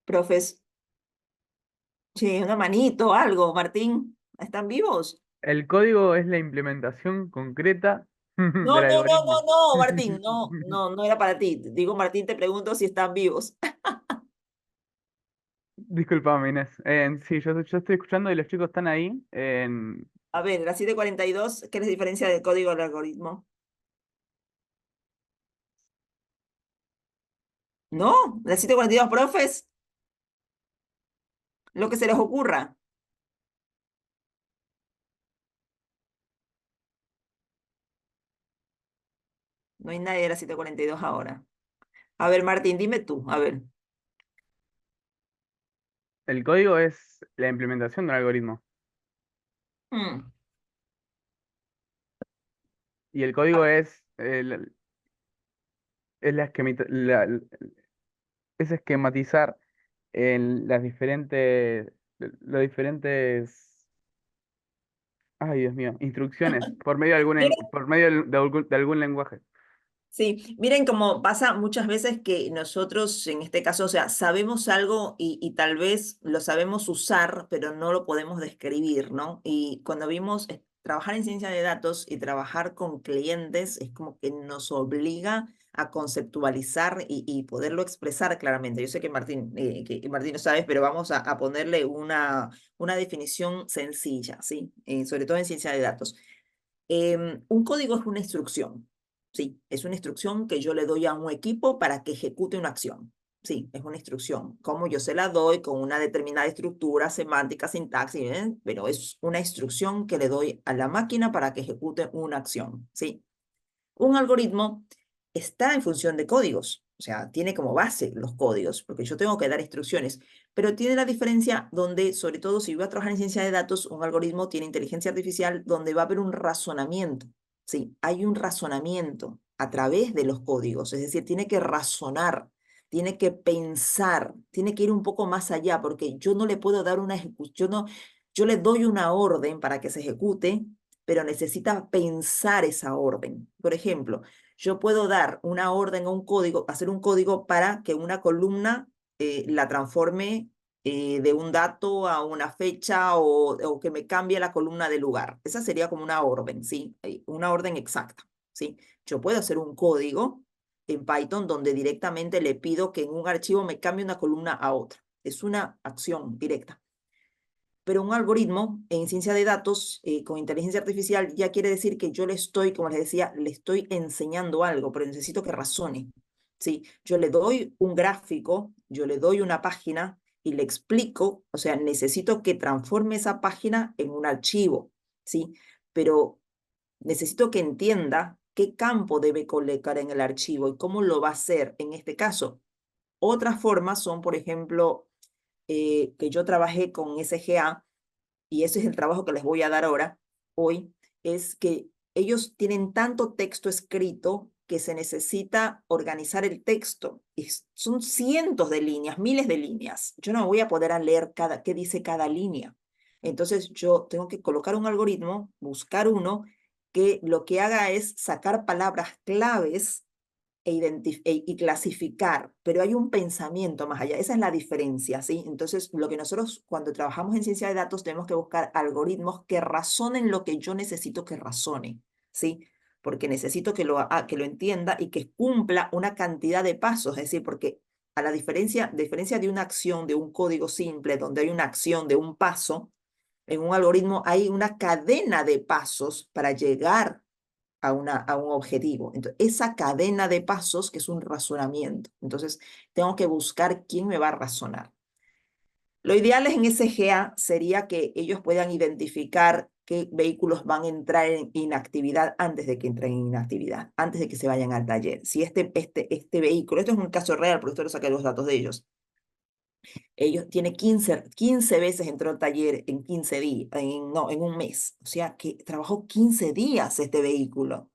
Profes, che, una manito, algo, Martín. ¿Están vivos? El código es la implementación concreta No, del no, no, algoritmo. no, no, Martín, no, no, no era para ti. Digo, Martín, te pregunto si están vivos. Disculpame, Inés. Sí, yo estoy escuchando y los chicos están ahí. A ver, la 742, ¿qué es la diferencia del código del algoritmo? ¿No? La 742, profes, lo que se les ocurra. No hay nadie de la 742 ahora. A ver, Martín, dime tú, a ver. el código es la implementación del algoritmo. Mm, Y el código es es esquematizar en las los diferentes, ay Dios mío, instrucciones por medio de por medio de algún lenguaje. Sí, miren cómo pasa muchas veces que nosotros, en este caso, o sea, sabemos algo y tal vez lo sabemos usar, pero no lo podemos describir, ¿no? Y cuando vimos trabajar en ciencia de datos y trabajar con clientes, es como que nos obliga a conceptualizar y poderlo expresar claramente. Yo sé que Martín lo sabes, pero vamos a ponerle una definición sencilla, ¿sí? Sobre todo en ciencia de datos. Un código es una instrucción, ¿sí? Es una instrucción que yo le doy a un equipo para que ejecute una acción. Sí, es una instrucción. Como yo se la doy con una determinada estructura, semántica, sintaxis, pero es una instrucción que le doy a la máquina para que ejecute una acción, ¿sí? Un algoritmo está en función de códigos, o sea, tiene como base los códigos, porque yo tengo que dar instrucciones, pero tiene la diferencia donde, sobre todo si voy a trabajar en ciencia de datos, un algoritmo tiene inteligencia artificial donde va a haber un razonamiento, ¿sí? Hay un razonamiento a través de los códigos, es decir, tiene que razonar, tiene que pensar, tiene que ir un poco más allá, porque yo no le puedo dar una ejecución, no, yo le doy una orden para que se ejecute, pero necesita pensar esa orden. Por ejemplo, yo puedo dar una orden a un código, hacer un código para que una columna la transforme de un dato a una fecha o que me cambie la columna de lugar. Esa sería como una orden, ¿sí? Una orden exacta, ¿sí? Yo puedo hacer un código en Python donde directamente le pido que en un archivo me cambie una columna a otra. Es una acción directa. Pero un algoritmo en ciencia de datos con inteligencia artificial ya quiere decir que yo le estoy, como les decía, le estoy enseñando algo, pero necesito que razone. ¿Sí? Yo le doy un gráfico, yo le doy una página y le explico, o sea, necesito que transforme esa página en un archivo, ¿sí? Pero necesito que entienda qué campo debe colocar en el archivo y cómo lo va a hacer en este caso. Otras formas son, por ejemplo, que yo trabajé con SGA, y ese es el trabajo que les voy a dar ahora, hoy, es que ellos tienen tanto texto escrito que se necesita organizar el texto. Y son cientos de líneas, miles de líneas. Yo no voy a poder leer qué dice cada línea. Entonces yo tengo que colocar un algoritmo, buscar uno que lo que haga es sacar palabras claves y clasificar, pero hay un pensamiento más allá. Esa es la diferencia, ¿sí? Entonces, lo que nosotros cuando trabajamos en ciencia de datos tenemos que buscar algoritmos que razonen lo que yo necesito que razone, ¿sí? Porque necesito que lo entienda y que cumpla una cantidad de pasos, es decir, porque a la diferencia de una acción, de un código simple, donde hay una acción de un paso, en un algoritmo hay una cadena de pasos para llegar a un objetivo. Entonces, esa cadena de pasos que es un razonamiento. Entonces, tengo que buscar quién me va a razonar. Lo ideal en SGA sería que ellos puedan identificar qué vehículos van a entrar en inactividad antes de que entren en inactividad, antes de que se vayan al taller. Si este vehículo, esto es un caso real, porque esto lo saqué los datos de ellos, tiene 15 veces entró al taller en 15 días, no, en un mes. O sea que trabajó 15 días este vehículo.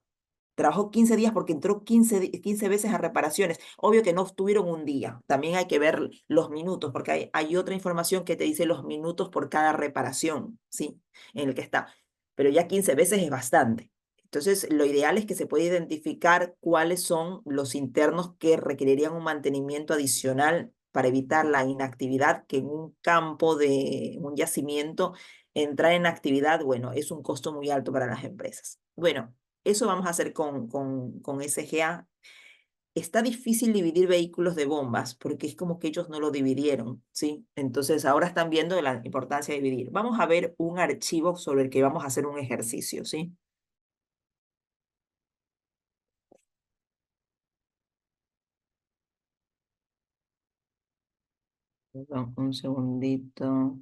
Trabajó 15 días porque entró 15 veces a reparaciones. Obvio que no estuvieron un día. También hay que ver los minutos, porque hay otra información que te dice los minutos por cada reparación, ¿sí? En el que está. Pero ya 15 veces es bastante. Entonces, lo ideal es que se pueda identificar cuáles son los internos que requerirían un mantenimiento adicional para evitar la inactividad, que en un campo de un yacimiento, entrar en actividad, bueno, es un costo muy alto para las empresas. Bueno, eso vamos a hacer con SGA. Está difícil dividir vehículos de bombas porque es como que ellos no lo dividieron, ¿sí? Entonces ahora están viendo la importancia de dividir. Vamos a ver un archivo sobre el que vamos a hacer un ejercicio, ¿sí? Perdón, un segundito.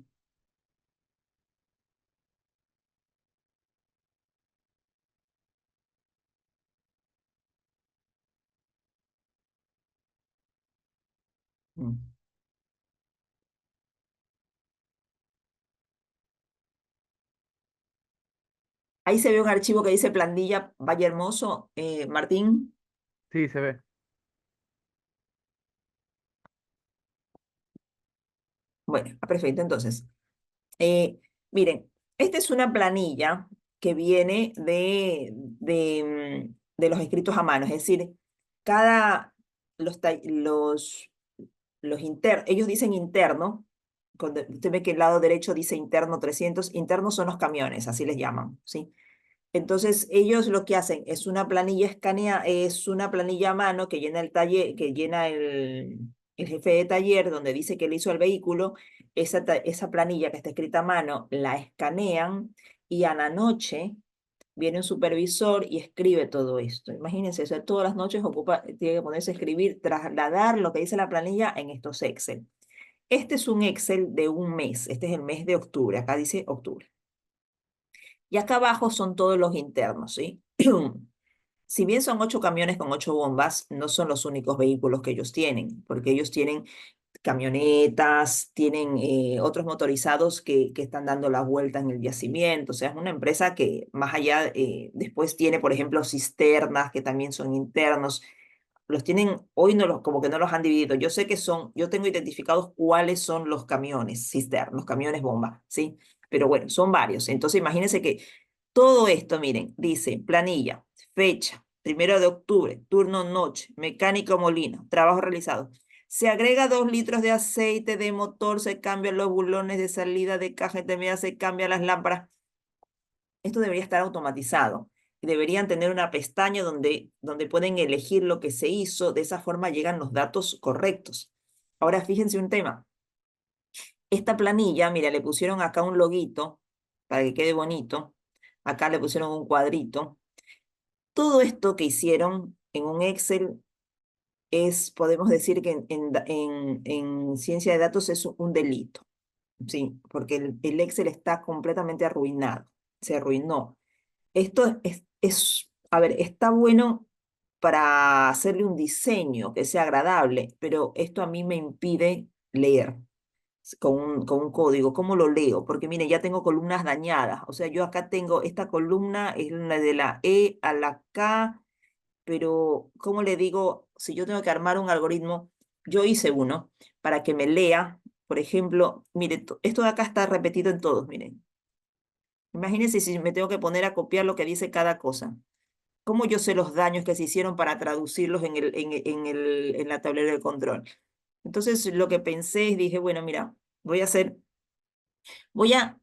Mm. Ahí se ve un archivo que dice plantilla Valle Hermoso, Martín. Sí, se ve. Bueno, perfecto. Entonces, Eh, miren, esta es una planilla que viene de los escritos a mano, es decir, cada, ellos dicen interno, cuando usted ve que el lado derecho dice interno 300, internos son los camiones, así les llaman, ¿sí? Entonces, ellos lo que hacen es una planilla es una planilla a mano que llena el taller, que llena el jefe de taller, donde dice que le hizo el vehículo. Esa planilla que está escrita a mano la escanean y a la noche viene un supervisor y escribe todo esto. Imagínense, o sea, todas las noches tiene que ponerse a escribir, trasladar lo que dice la planilla en estos Excel. Este es un Excel de un mes, este es el mes de octubre, acá dice octubre. Y acá abajo son todos los internos, ¿sí? Si bien son 8 camiones con 8 bombas, no son los únicos vehículos que ellos tienen, porque ellos tienen camionetas, tienen otros motorizados que están dando la vuelta en el yacimiento. O sea, es una empresa que más allá, después tiene, por ejemplo, cisternas que también son internos. Los tienen, hoy no como que no los han dividido. Yo sé que yo tengo identificados cuáles son los camiones cisternas, los camiones bomba, ¿sí? Pero bueno, son varios. Entonces, imagínense que todo esto, miren, dice planilla, fecha, 1 de octubre, turno noche, mecánico molino, trabajo realizado. Se agrega 2 litros de aceite de motor, se cambian los bulones de salida de caja intermedia, se cambian las lámparas. Esto debería estar automatizado. Deberían tener una pestaña donde pueden elegir lo que se hizo. De esa forma llegan los datos correctos. Ahora fíjense un tema. Esta planilla, mira, le pusieron acá un loguito para que quede bonito. Acá le pusieron un cuadrito. Todo esto que hicieron en un Excel podemos decir que en ciencia de datos es un delito, ¿sí? Porque el Excel está completamente arruinado, se arruinó. Esto a ver, está bueno para hacerle un diseño que sea agradable, pero esto a mí me impide leer con un código. ¿Cómo lo leo? Porque mire, ya tengo columnas dañadas. O sea, yo acá tengo esta columna, es la de la E a la K, pero ¿cómo le digo? Si yo tengo que armar un algoritmo, yo hice uno para que me lea, por ejemplo, mire, esto de acá está repetido en todos, miren. Imagínense si me tengo que poner a copiar lo que dice cada cosa. ¿Cómo yo sé los daños que se hicieron para traducirlos en la tablera de control? Entonces, lo que pensé es, dije, bueno, mira, voy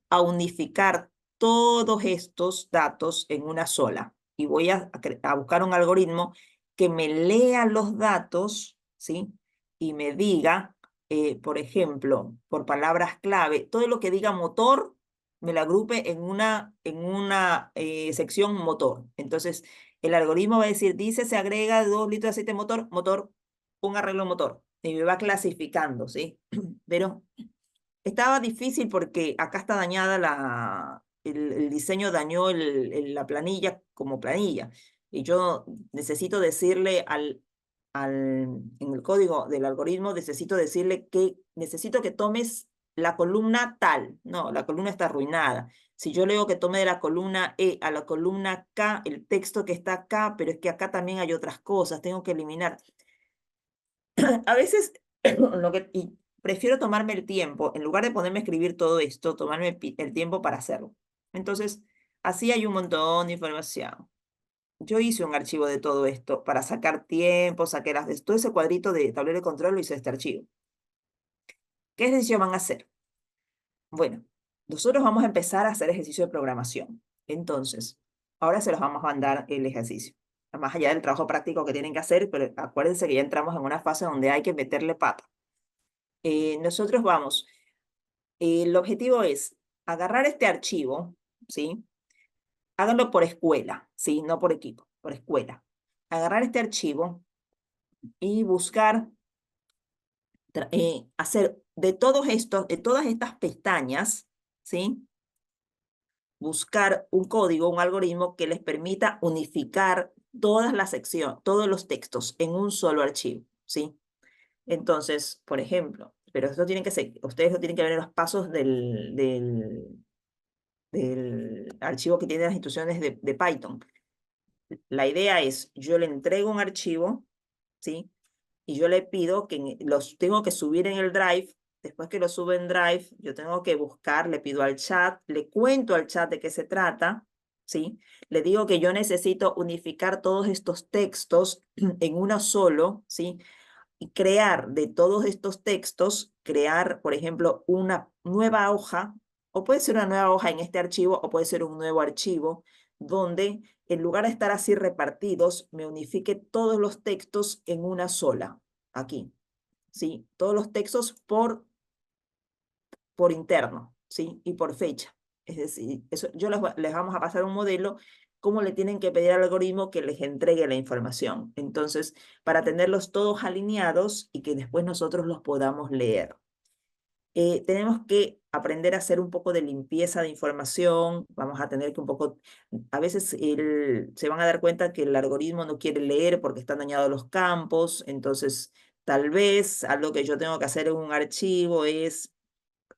a unificar todos estos datos en una sola y voy a buscar un algoritmo que me lea los datos, ¿sí? Y me diga, por ejemplo, por palabras clave, todo lo que diga motor, me lo agrupe en una sección motor. Entonces, el algoritmo va a decir, dice, se agrega 2 litros de aceite motor, motor, un arreglo motor. Y me va clasificando, ¿sí? Pero estaba difícil porque acá está dañada el diseño dañó la planilla como planilla. Y yo necesito decirle en el código del algoritmo, necesito decirle que necesito que tomes la columna tal. No, la columna está arruinada. Si yo leo que tome de la columna E a la columna K, el texto que está acá, pero es que acá también hay otras cosas, tengo que eliminar. A veces, y prefiero tomarme el tiempo, en lugar de ponerme a escribir todo esto, tomarme el tiempo para hacerlo. Entonces, así hay un montón de información. Yo hice un archivo de todo esto para sacar tiempo, saqué todo ese cuadrito de tablero de control, lo hice este archivo. ¿Qué ejercicio van a hacer? Bueno, nosotros vamos a empezar a hacer ejercicio de programación. Entonces, ahora se los vamos a mandar el ejercicio. Más allá del trabajo práctico que tienen que hacer, pero acuérdense que ya entramos en una fase donde hay que meterle pata. Nosotros vamos, el objetivo es agarrar este archivo, ¿sí? Háganlo por escuela, ¿sí? No por equipo, por escuela. Agarrar este archivo y buscar, hacer de todas estas pestañas, ¿sí? Buscar un código, un algoritmo que les permita unificar todas las secciones, todos los textos en un solo archivo, ¿sí? Entonces, por ejemplo, pero esto tienen que ser, ustedes lo tienen que ver en los pasos del archivo que tiene las instrucciones de Python. La idea es, yo le entrego un archivo, ¿sí? Y yo le pido que los tengo que subir en el Drive. Después que lo sube en Drive, yo tengo que buscar, le pido al chat, le cuento al chat de qué se trata, ¿sí? Le digo que yo necesito unificar todos estos textos en uno solo, ¿sí? Y crear de todos estos textos, crear, por ejemplo, una nueva hoja, o puede ser una nueva hoja en este archivo, o puede ser un nuevo archivo, donde en lugar de estar así repartidos, me unifique todos los textos en una sola, aquí, ¿sí? Todos los textos por interno, ¿sí? Y por fecha. Es decir, eso, yo les vamos a pasar un modelo, cómo le tienen que pedir al algoritmo que les entregue la información. Entonces, para tenerlos todos alineados y que después nosotros los podamos leer. Tenemos que aprender a hacer un poco de limpieza de información, vamos a tener que un poco, a veces se van a dar cuenta que el algoritmo no quiere leer porque están dañados los campos, entonces tal vez algo que yo tengo que hacer en un archivo es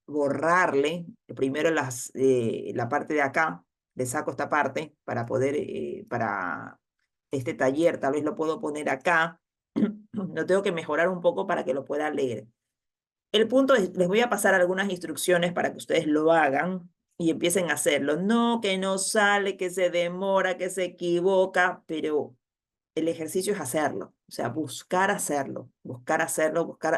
borrarle primero la parte de acá, le saco esta parte para poder, para este taller, tal vez lo puedo poner acá, lo tengo que mejorar un poco para que lo pueda leer. El punto es, les voy a pasar algunas instrucciones para que ustedes lo hagan y empiecen a hacerlo. No, que no sale, que se demora, que se equivoca, pero el ejercicio es hacerlo, o sea, buscar hacerlo, buscar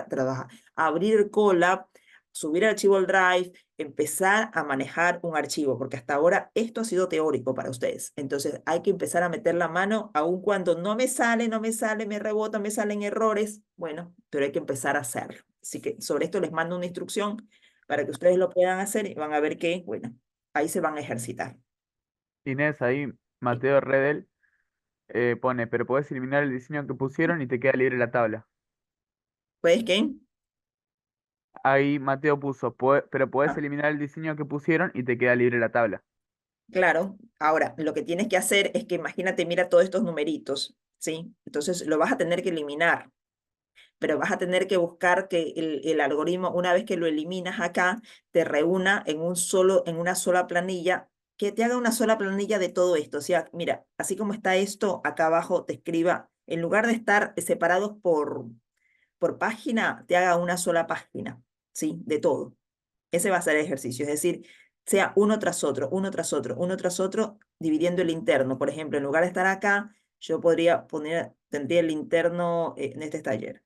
trabajar, abrir el Colab, subir el archivo al Drive, empezar a manejar un archivo, porque hasta ahora esto ha sido teórico para ustedes. Entonces hay que empezar a meter la mano, aun cuando no me sale, me rebota, me salen errores, bueno, pero hay que empezar a hacerlo. Así que sobre esto les mando una instrucción para que ustedes lo puedan hacer y van a ver que, bueno, ahí se van a ejercitar. Inés, ahí Mateo Redel pone, pero podés eliminar el diseño que pusieron y te queda libre la tabla. ¿Puedes qué? Ahí Mateo puso, pero podés eliminar el diseño que pusieron y te queda libre la tabla. Claro, ahora lo que tienes que hacer es que imagínate, mira todos estos numeritos, ¿sí? Entonces lo vas a tener que eliminar, pero vas a tener que buscar que el algoritmo, una vez que lo eliminas acá, te reúna en en una sola planilla, que te haga una sola planilla de todo esto. O sea, mira, así como está esto, acá abajo te escriba, en lugar de estar separados por página, te haga una sola página, ¿sí? De todo. Ese va a ser el ejercicio, es decir, sea uno tras otro, uno tras otro, uno tras otro, dividiendo el interno. Por ejemplo, en lugar de estar acá, yo podría poner, tendría el interno en este taller,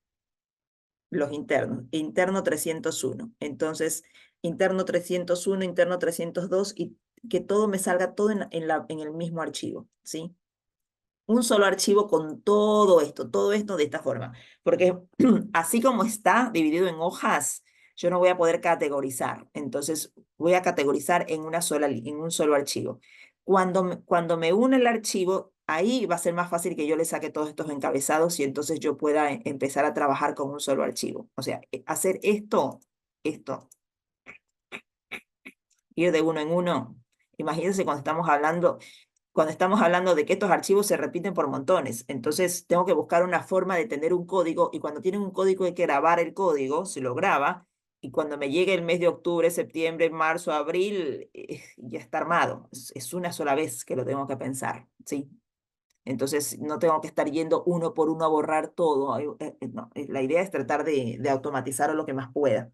los internos, interno 301. Entonces, interno 301, interno 302 y que todo me salga todo en el mismo archivo, ¿sí? Un solo archivo con todo esto de esta forma, porque así como está dividido en hojas, yo no voy a poder categorizar, entonces voy a categorizar en en un solo archivo. Cuando me une el archivo, ahí va a ser más fácil que yo le saque todos estos encabezados y entonces yo pueda empezar a trabajar con un solo archivo. O sea, hacer esto, ir de uno en uno. Imagínense cuando estamos hablando de que estos archivos se repiten por montones. Entonces tengo que buscar una forma de tener un código y cuando tienen un código hay que grabar el código, se lo graba y cuando me llegue el mes de octubre, septiembre, marzo, abril, ya está armado. Es una sola vez que lo tengo que pensar, ¿sí? Entonces no tengo que estar yendo uno por uno a borrar todo. No, la idea es tratar de automatizar lo que más pueda.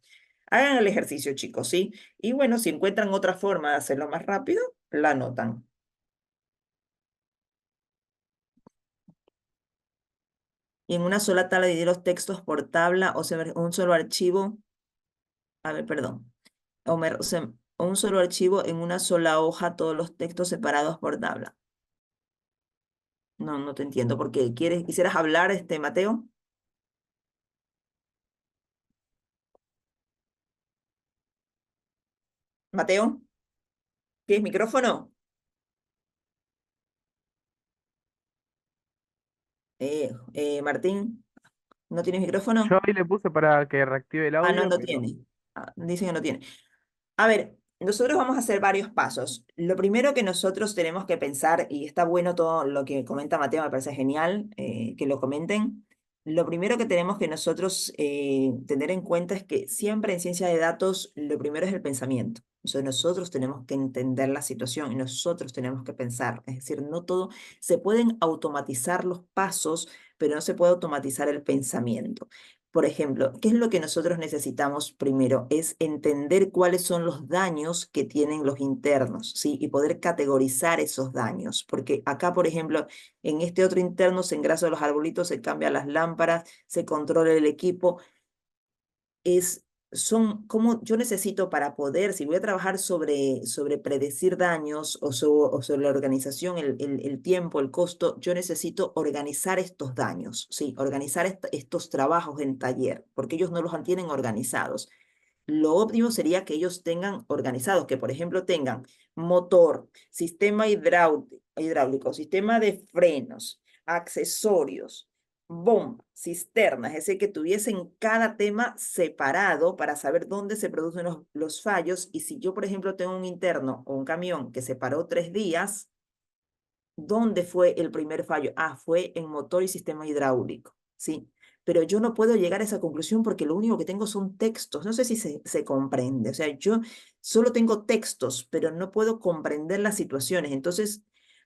Hagan el ejercicio, chicos, ¿sí? Y bueno, si encuentran otra forma de hacerlo más rápido, la anotan. Y en una sola tabla dividir los textos por tabla o sea, un solo archivo, a ver, perdón, o sea, un solo archivo en una sola hoja, todos los textos separados por tabla. No, no te entiendo. ¿Por qué? ¿Quisieras hablar, Mateo? ¿Mateo? ¿Tienes micrófono? Martín, ¿no tienes Yo micrófono? ahí le puse para que reactive el Ah, no, audio, no pero tiene. Ah, dice que no tiene. A ver, nosotros vamos a hacer varios pasos. Lo primero que nosotros tenemos que pensar, y está bueno todo lo que comenta Mateo, me parece genial que lo comenten. Lo primero que tenemos que nosotros tener en cuenta es que siempre en ciencia de datos lo primero es el pensamiento. O sea, nosotros tenemos que entender la situación y nosotros tenemos que pensar. Es decir, no todo, se pueden automatizar los pasos, pero no se puede automatizar el pensamiento. Por ejemplo, ¿qué es lo que nosotros necesitamos primero? Es entender cuáles son los daños que tienen los internos, ¿sí? Y poder categorizar esos daños. Porque acá, por ejemplo, en este otro interno se engrasa los arbolitos, se cambian las lámparas, se controla el equipo, son como yo necesito para poder, si voy a trabajar sobre predecir daños o sobre la organización, el tiempo, el costo, yo necesito organizar estos daños, ¿sí? Organizar estos trabajos en taller, porque ellos no los tienen organizados. Lo óptimo sería que ellos tengan organizados, que por ejemplo tengan motor, sistema hidráulico, sistema de frenos, accesorios, bomba, cisternas, es decir, que tuviesen cada tema separado para saber dónde se producen los fallos. Y si yo, por ejemplo, tengo un interno o un camión que se paró 3 días, ¿dónde fue el primer fallo? Ah, fue en motor y sistema hidráulico, ¿sí? Pero yo no puedo llegar a esa conclusión porque lo único que tengo son textos. No sé si se comprende. O sea, yo solo tengo textos, pero no puedo comprender las situaciones. Entonces,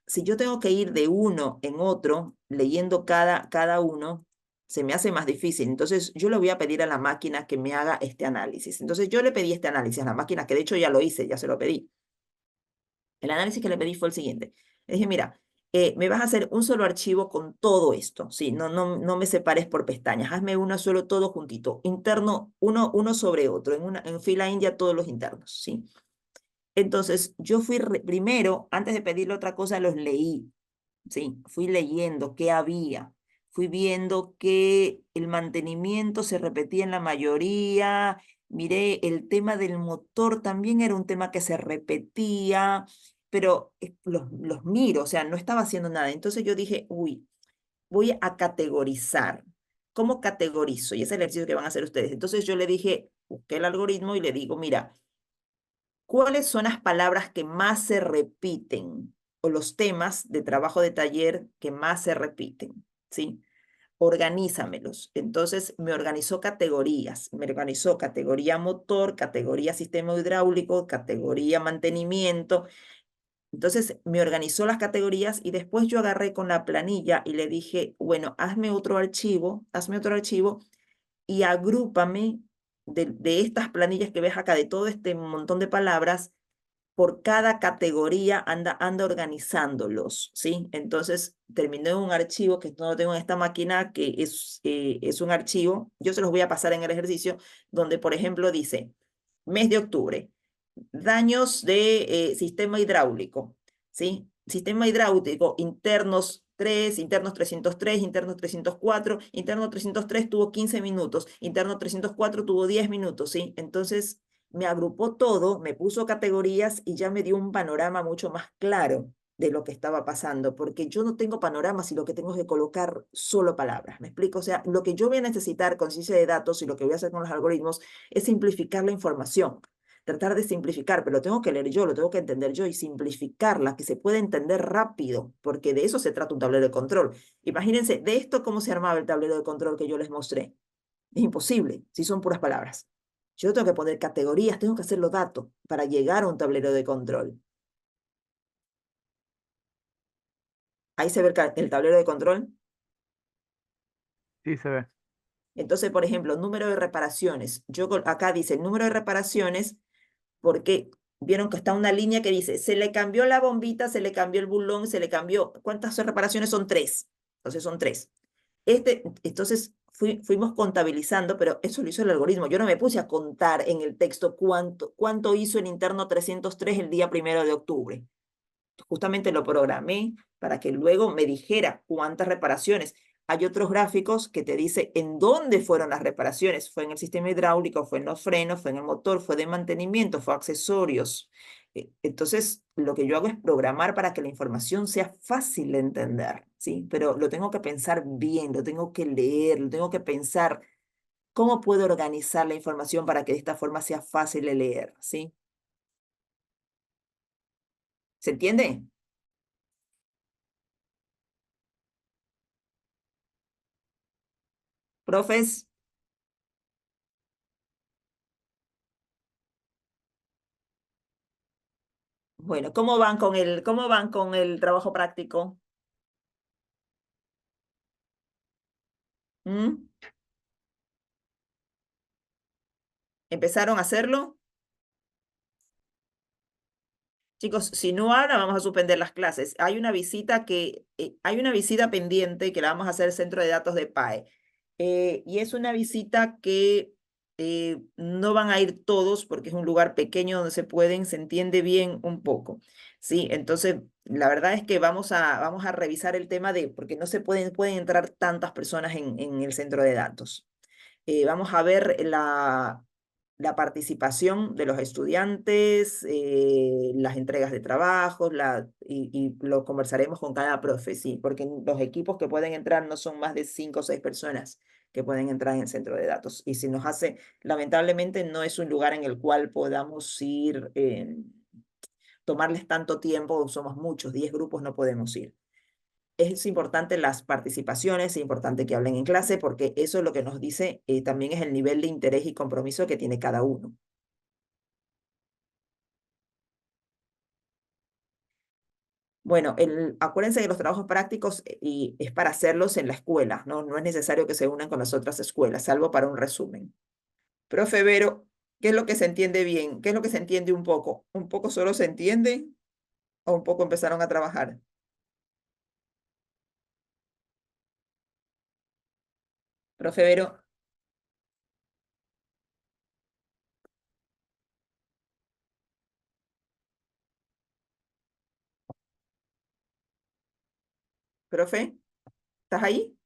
si yo tengo que ir de uno en otro, leyendo cada uno, se me hace más difícil. Entonces, yo le voy a pedir a la máquina que me haga este análisis. Entonces, yo le pedí este análisis a la máquina, que de hecho ya lo hice, ya se lo pedí. El análisis que le pedí fue el siguiente. Le dije, mira, me vas a hacer un solo archivo con todo esto, ¿sí? No me separes por pestañas, hazme uno solo todo juntito, interno, uno sobre otro, en fila india todos los internos, ¿sí? Entonces, yo fui primero, antes de pedirle otra cosa, los leí, ¿sí? Fui leyendo qué había, fui viendo que el mantenimiento se repetía en la mayoría, miré el tema del motor también era un tema que se repetía, pero los miro, o sea, no estaba haciendo nada. Entonces yo dije, uy, voy a categorizar. ¿Cómo categorizo? Y ese es el ejercicio que van a hacer ustedes. Entonces yo le dije, busqué el algoritmo y le digo, mira, ¿cuáles son las palabras que más se repiten o los temas de trabajo de taller que más se repiten? ¿Sí? Organízamelos. Entonces me organizó categorías. Me organizó categoría motor, categoría sistema hidráulico, categoría mantenimiento. Entonces me organizó las categorías y después yo agarré con la planilla y le dije, bueno, hazme otro archivo y agrúpame de estas planillas que ves acá, de todo este montón de palabras, por cada categoría anda organizándolos, ¿sí? Entonces terminé en un archivo que no lo tengo en esta máquina, que es un archivo, yo se los voy a pasar en el ejercicio, donde por ejemplo dice, mes de octubre, daños de sistema hidráulico, ¿sí? Sistema hidráulico, internos 3, internos 303, internos 304, interno 303 tuvo 15 minutos, interno 304 tuvo 10 minutos, ¿sí? Entonces me agrupó todo, me puso categorías y ya me dio un panorama mucho más claro de lo que estaba pasando, porque yo no tengo panoramas y lo que tengo es que colocar solo palabras, ¿me explico? O sea, lo que yo voy a necesitar con ciencia de datos y lo que voy a hacer con los algoritmos es simplificar la información, tratar de simplificar, pero lo tengo que leer yo, lo tengo que entender yo y simplificarla, que se pueda entender rápido, porque de eso se trata un tablero de control. Imagínense, de esto cómo se armaba el tablero de control que yo les mostré. Es imposible, si son puras palabras. Yo tengo que poner categorías, tengo que hacer los datos para llegar a un tablero de control. Ahí se ve el tablero de control. Sí, se ve. Entonces, por ejemplo, número de reparaciones. Acá dice el número de reparaciones porque vieron que está una línea que dice, se le cambió la bombita, se le cambió el bulón, se le cambió. ¿Cuántas reparaciones son? Tres. Entonces son tres. Entonces fuimos contabilizando, pero eso lo hizo el algoritmo. Yo no me puse a contar en el texto cuánto hizo el interno 303 el día 1 de octubre. Justamente lo programé para que luego me dijera cuántas reparaciones. Hay otros gráficos que te dice en dónde fueron las reparaciones. Fue en el sistema hidráulico, fue en los frenos, fue en el motor, fue de mantenimiento, fue accesorios. Entonces, lo que yo hago es programar para que la información sea fácil de entender, ¿sí? Pero lo tengo que pensar bien, lo tengo que leer, lo tengo que pensar cómo puedo organizar la información para que de esta forma sea fácil de leer, ¿sí? ¿Se entiende? Profes, bueno, cómo van con el trabajo práctico? ¿Mm? ¿Empezaron a hacerlo? Chicos, si no ahora vamos a suspender las clases. Hay una visita pendiente que la vamos a hacer al centro de datos de PAE. Y es una visita que no van a ir todos porque es un lugar pequeño donde se entiende bien un poco. Sí, entonces la verdad es que vamos a revisar el tema porque no pueden entrar tantas personas en el centro de datos. Vamos a ver la participación de los estudiantes, las entregas de trabajos, y lo conversaremos con cada profe, sí, porque los equipos que pueden entrar no son más de 5 o 6 personas que pueden entrar en el centro de datos. Y si nos hace, lamentablemente no es un lugar en el cual podamos ir, tomarles tanto tiempo, somos muchos, 10 grupos no podemos ir. Es importante las participaciones, es importante que hablen en clase, porque eso es lo que nos dice también es el nivel de interés y compromiso que tiene cada uno. Bueno, acuérdense que los trabajos prácticos y es para hacerlos en la escuela, ¿no? No es necesario que se unan con las otras escuelas, salvo para un resumen. Profe Vero, ¿qué es lo que se entiende bien? ¿Qué es lo que se entiende un poco? ¿Un poco solo se entiende o un poco empezaron a trabajar? Profe Vero, profe, ¿estás ahí?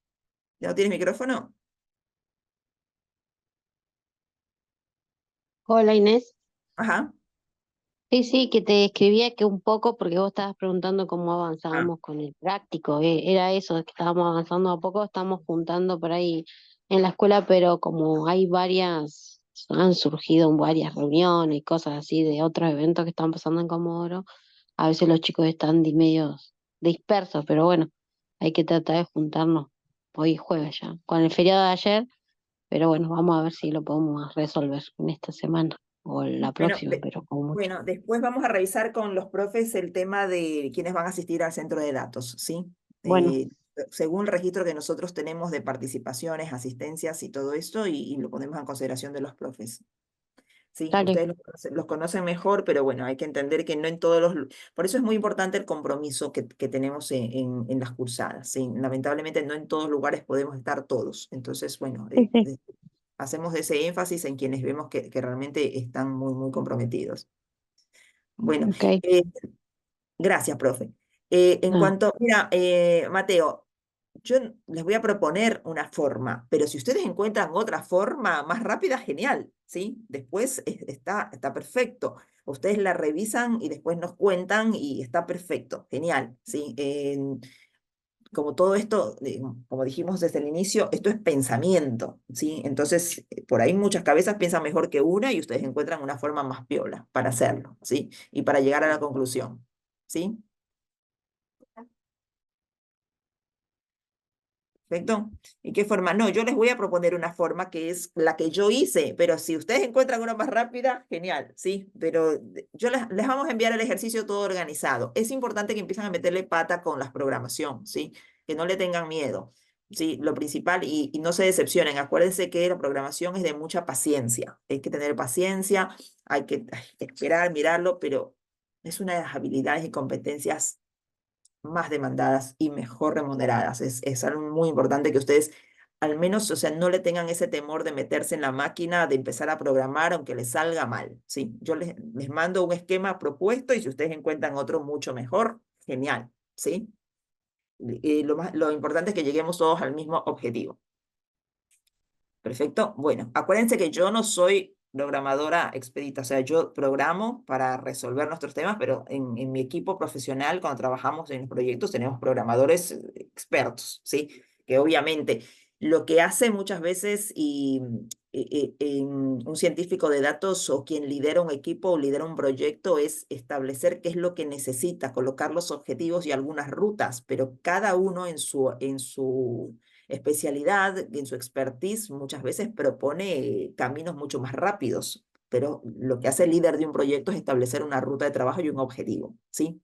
¿Ya no tienes micrófono? Hola Inés. Ajá. Sí, sí, que te escribía que un poco porque vos estabas preguntando cómo Ah, avanzábamos con el práctico. Era eso, es que estábamos avanzando a poco, estamos juntando por ahí en la escuela, pero como hay varias han surgido varias reuniones y cosas así de otros eventos que están pasando en Comodoro. A veces los chicos están medio dispersos, pero bueno, hay que tratar de juntarnos hoy jueves ya, con el feriado de ayer, pero bueno, vamos a ver si lo podemos resolver en esta semana o la Bueno, próxima, pero con mucho. bueno, después vamos a revisar con los profes el tema de quiénes van a asistir al centro de datos, ¿sí? Bueno, Según el registro que nosotros tenemos de participaciones, asistencias y todo esto, y lo ponemos en consideración de los profes. Sí, dale, ustedes los conocen mejor, pero bueno, hay que entender que no en todos Por eso es muy importante el compromiso que tenemos en las cursadas, ¿sí? Lamentablemente no en todos lugares podemos estar todos. Entonces, bueno, sí, sí, hacemos ese énfasis en quienes vemos que realmente están muy, muy comprometidos. Bueno, ok, eh, gracias, profe. En nada, cuanto, mira, Mateo, yo les voy a proponer una forma, pero si ustedes encuentran otra forma más rápida, genial, ¿sí? Después está perfecto. Ustedes la revisan y después nos cuentan y está perfecto, genial, ¿sí? Como todo esto, como dijimos desde el inicio, esto es pensamiento, ¿sí? Entonces, por ahí muchas cabezas piensan mejor que una y ustedes encuentran una forma más piola para hacerlo, ¿sí? Y para llegar a la conclusión, ¿sí? Perfecto. ¿Y qué forma? No, yo les voy a proponer una forma que es la que yo hice, pero si ustedes encuentran una más rápida, genial, ¿sí? Pero yo les vamos a enviar el ejercicio todo organizado. Es importante que empiecen a meterle pata con la programación, ¿sí? Que no le tengan miedo, ¿sí? Lo principal, y no se decepcionen, acuérdense que la programación es de mucha paciencia. Hay que tener paciencia, hay que esperar, mirarlo, pero es una de las habilidades y competencias más demandadas y mejor remuneradas. Es algo muy importante que ustedes al menos, o sea, no le tengan ese temor de meterse en la máquina, de empezar a programar, aunque les salga mal, ¿sí? Yo les mando un esquema propuesto y si ustedes encuentran otro mucho mejor, genial, ¿sí? Lo importante es que lleguemos todos al mismo objetivo. Perfecto. Bueno, acuérdense que yo no soy programadora expedita, o sea, yo programo para resolver nuestros temas, pero en mi equipo profesional, cuando trabajamos en los proyectos, tenemos programadores expertos, ¿sí? Que obviamente lo que hace muchas veces un científico de datos o quien lidera un equipo o lidera un proyecto es establecer qué es lo que necesita, colocar los objetivos y algunas rutas, pero cada uno en su especialidad, en su expertise, muchas veces propone caminos mucho más rápidos, pero lo que hace el líder de un proyecto es establecer una ruta de trabajo y un objetivo, ¿sí?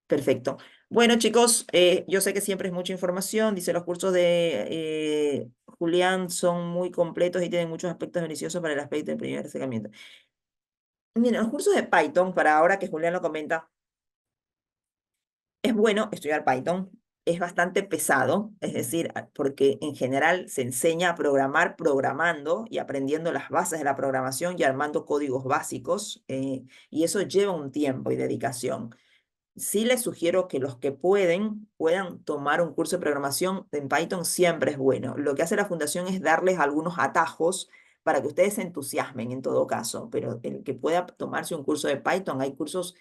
Perfecto. Bueno, chicos, yo sé que siempre es mucha información, dice los cursos de Julián son muy completos y tienen muchos aspectos beneficiosos para el aspecto del primer acercamiento. Miren, los cursos de Python, para ahora que Julián lo comenta, es bueno estudiar Python, es bastante pesado, es decir, porque en general se enseña a programar programando y aprendiendo las bases de la programación y armando códigos básicos, y eso lleva un tiempo y dedicación. Sí les sugiero que los que puedan tomar un curso de programación en Python siempre es bueno. Lo que hace la fundación es darles algunos atajos para que ustedes se entusiasmen en todo caso, pero el que pueda tomarse un curso de Python, hay cursos,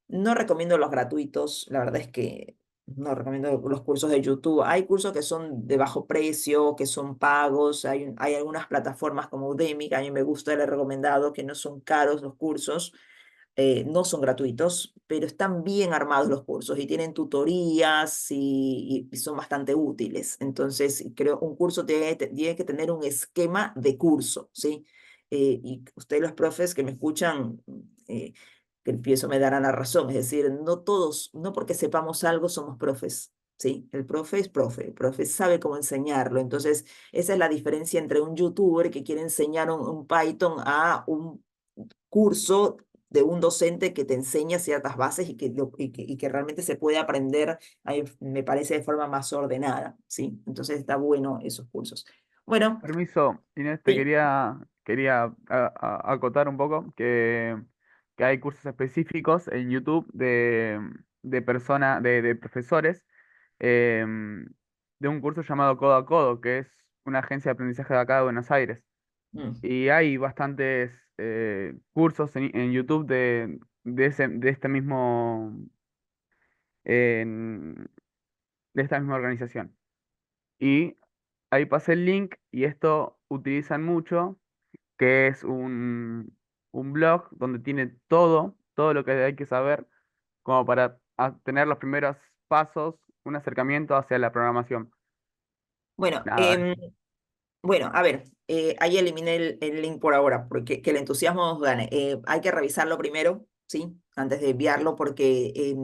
no recomiendo los gratuitos, la verdad es que no recomiendo los cursos de YouTube. Hay cursos que son de bajo precio, que son pagos, hay algunas plataformas como Udemy, que a mí me gusta, le he recomendado, que no son caros los cursos, no son gratuitos, pero están bien armados los cursos y tienen tutorías y son bastante útiles. Entonces, creo un curso tiene que tener un esquema de curso, ¿sí? Y ustedes los profes que me escuchan, que empiezo me darán la razón, es decir, no todos, no porque sepamos algo somos profes. Sí, el profe es profe, el profe sabe cómo enseñarlo. Entonces, esa es la diferencia entre un youtuber que quiere enseñar un Python a un curso de un docente que te enseña ciertas bases y que realmente se puede aprender, ahí me parece, de forma más ordenada, ¿sí? Entonces está bueno esos cursos. Bueno, Permiso, Inés, te sí. quería acotar un poco que hay cursos específicos en YouTube de profesores, em, de un curso llamado Codo a Codo, que es una agencia de aprendizaje de acá de Buenos Aires. Mm, Y hay bastantes cursos en YouTube de este mismo, en- de esta misma organización. Y ahí pasé el link y esto utilizan mucho que es un blog donde tiene todo lo que hay que saber como para tener los primeros pasos, un acercamiento hacia la programación. Bueno, Nada, bueno, a ver, ahí eliminé el link por ahora, porque que el entusiasmo nos gane. Hay que revisarlo primero, ¿sí? Antes de enviarlo, porque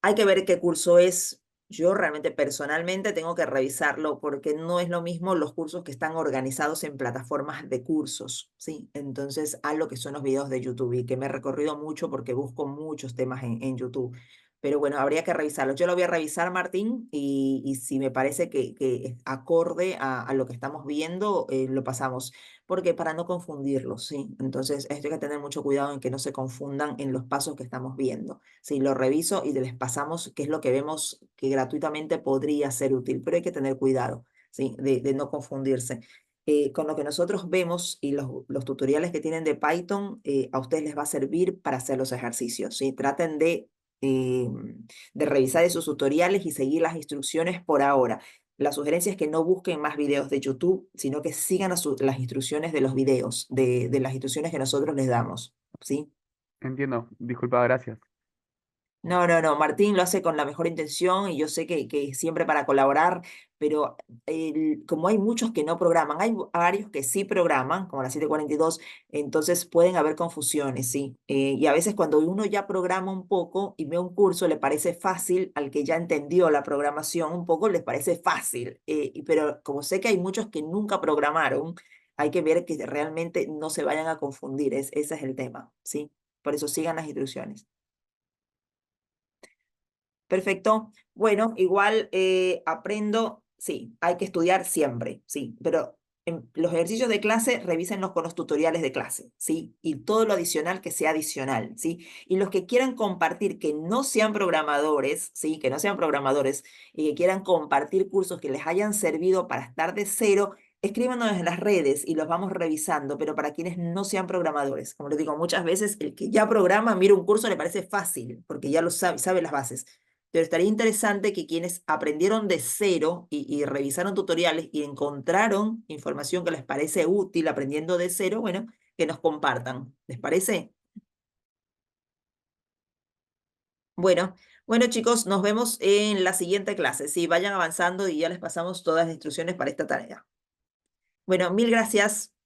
hay que ver qué curso es. Yo realmente personalmente tengo que revisarlo porque no es lo mismo los cursos que están organizados en plataformas de cursos, ¿sí? Entonces, a lo que son los videos de YouTube y que me he recorrido mucho porque busco muchos temas en YouTube. Pero bueno, habría que revisarlo. Yo lo voy a revisar, Martín, y si me parece que es acorde a lo que estamos viendo, lo pasamos. Porque para no confundirlos, ¿sí? Entonces, esto hay que tener mucho cuidado en que no se confundan en los pasos que estamos viendo. Sí, lo reviso y les pasamos qué es lo que vemos que gratuitamente podría ser útil, pero hay que tener cuidado, ¿sí? De no confundirse. Con lo que nosotros vemos y los tutoriales que tienen de Python, a ustedes les va a servir para hacer los ejercicios, ¿sí? Traten eh, de revisar esos tutoriales y seguir las instrucciones por ahora. La sugerencia es que no busquen más videos de YouTube, sino que sigan las instrucciones de los videos, de las instrucciones que nosotros les damos, ¿sí? entiendo. Disculpa, gracias. No, no, no, Martín lo hace con la mejor intención y yo sé que siempre para colaborar, pero como hay muchos que no programan, hay varios que sí programan, como la 742, entonces pueden haber confusiones, sí. Y a veces cuando uno ya programa un poco y ve un curso, le parece fácil, al que ya entendió la programación un poco, les parece fácil, pero como sé que hay muchos que nunca programaron, hay que ver que realmente no se vayan a confundir, ese es el tema, ¿sí? Por eso sigan las instrucciones. Perfecto. Bueno, igual aprendo, sí, hay que estudiar siempre, sí, pero en los ejercicios de clase revísenlos con los tutoriales de clase, sí, y todo lo adicional que sea adicional, sí, y los que quieran compartir que no sean programadores, sí, que no sean programadores y que quieran compartir cursos que les hayan servido para estar de cero, escríbanos en las redes y los vamos revisando, pero para quienes no sean programadores, como les digo, muchas veces el que ya programa, mira un curso le parece fácil, porque ya lo sabe, sabe las bases. Pero estaría interesante que quienes aprendieron de cero y revisaron tutoriales y encontraron información que les parece útil aprendiendo de cero, bueno, que nos compartan. ¿Les parece? Bueno, bueno chicos, nos vemos en la siguiente clase. Sí, vayan avanzando y ya les pasamos todas las instrucciones para esta tarea. Bueno, mil gracias.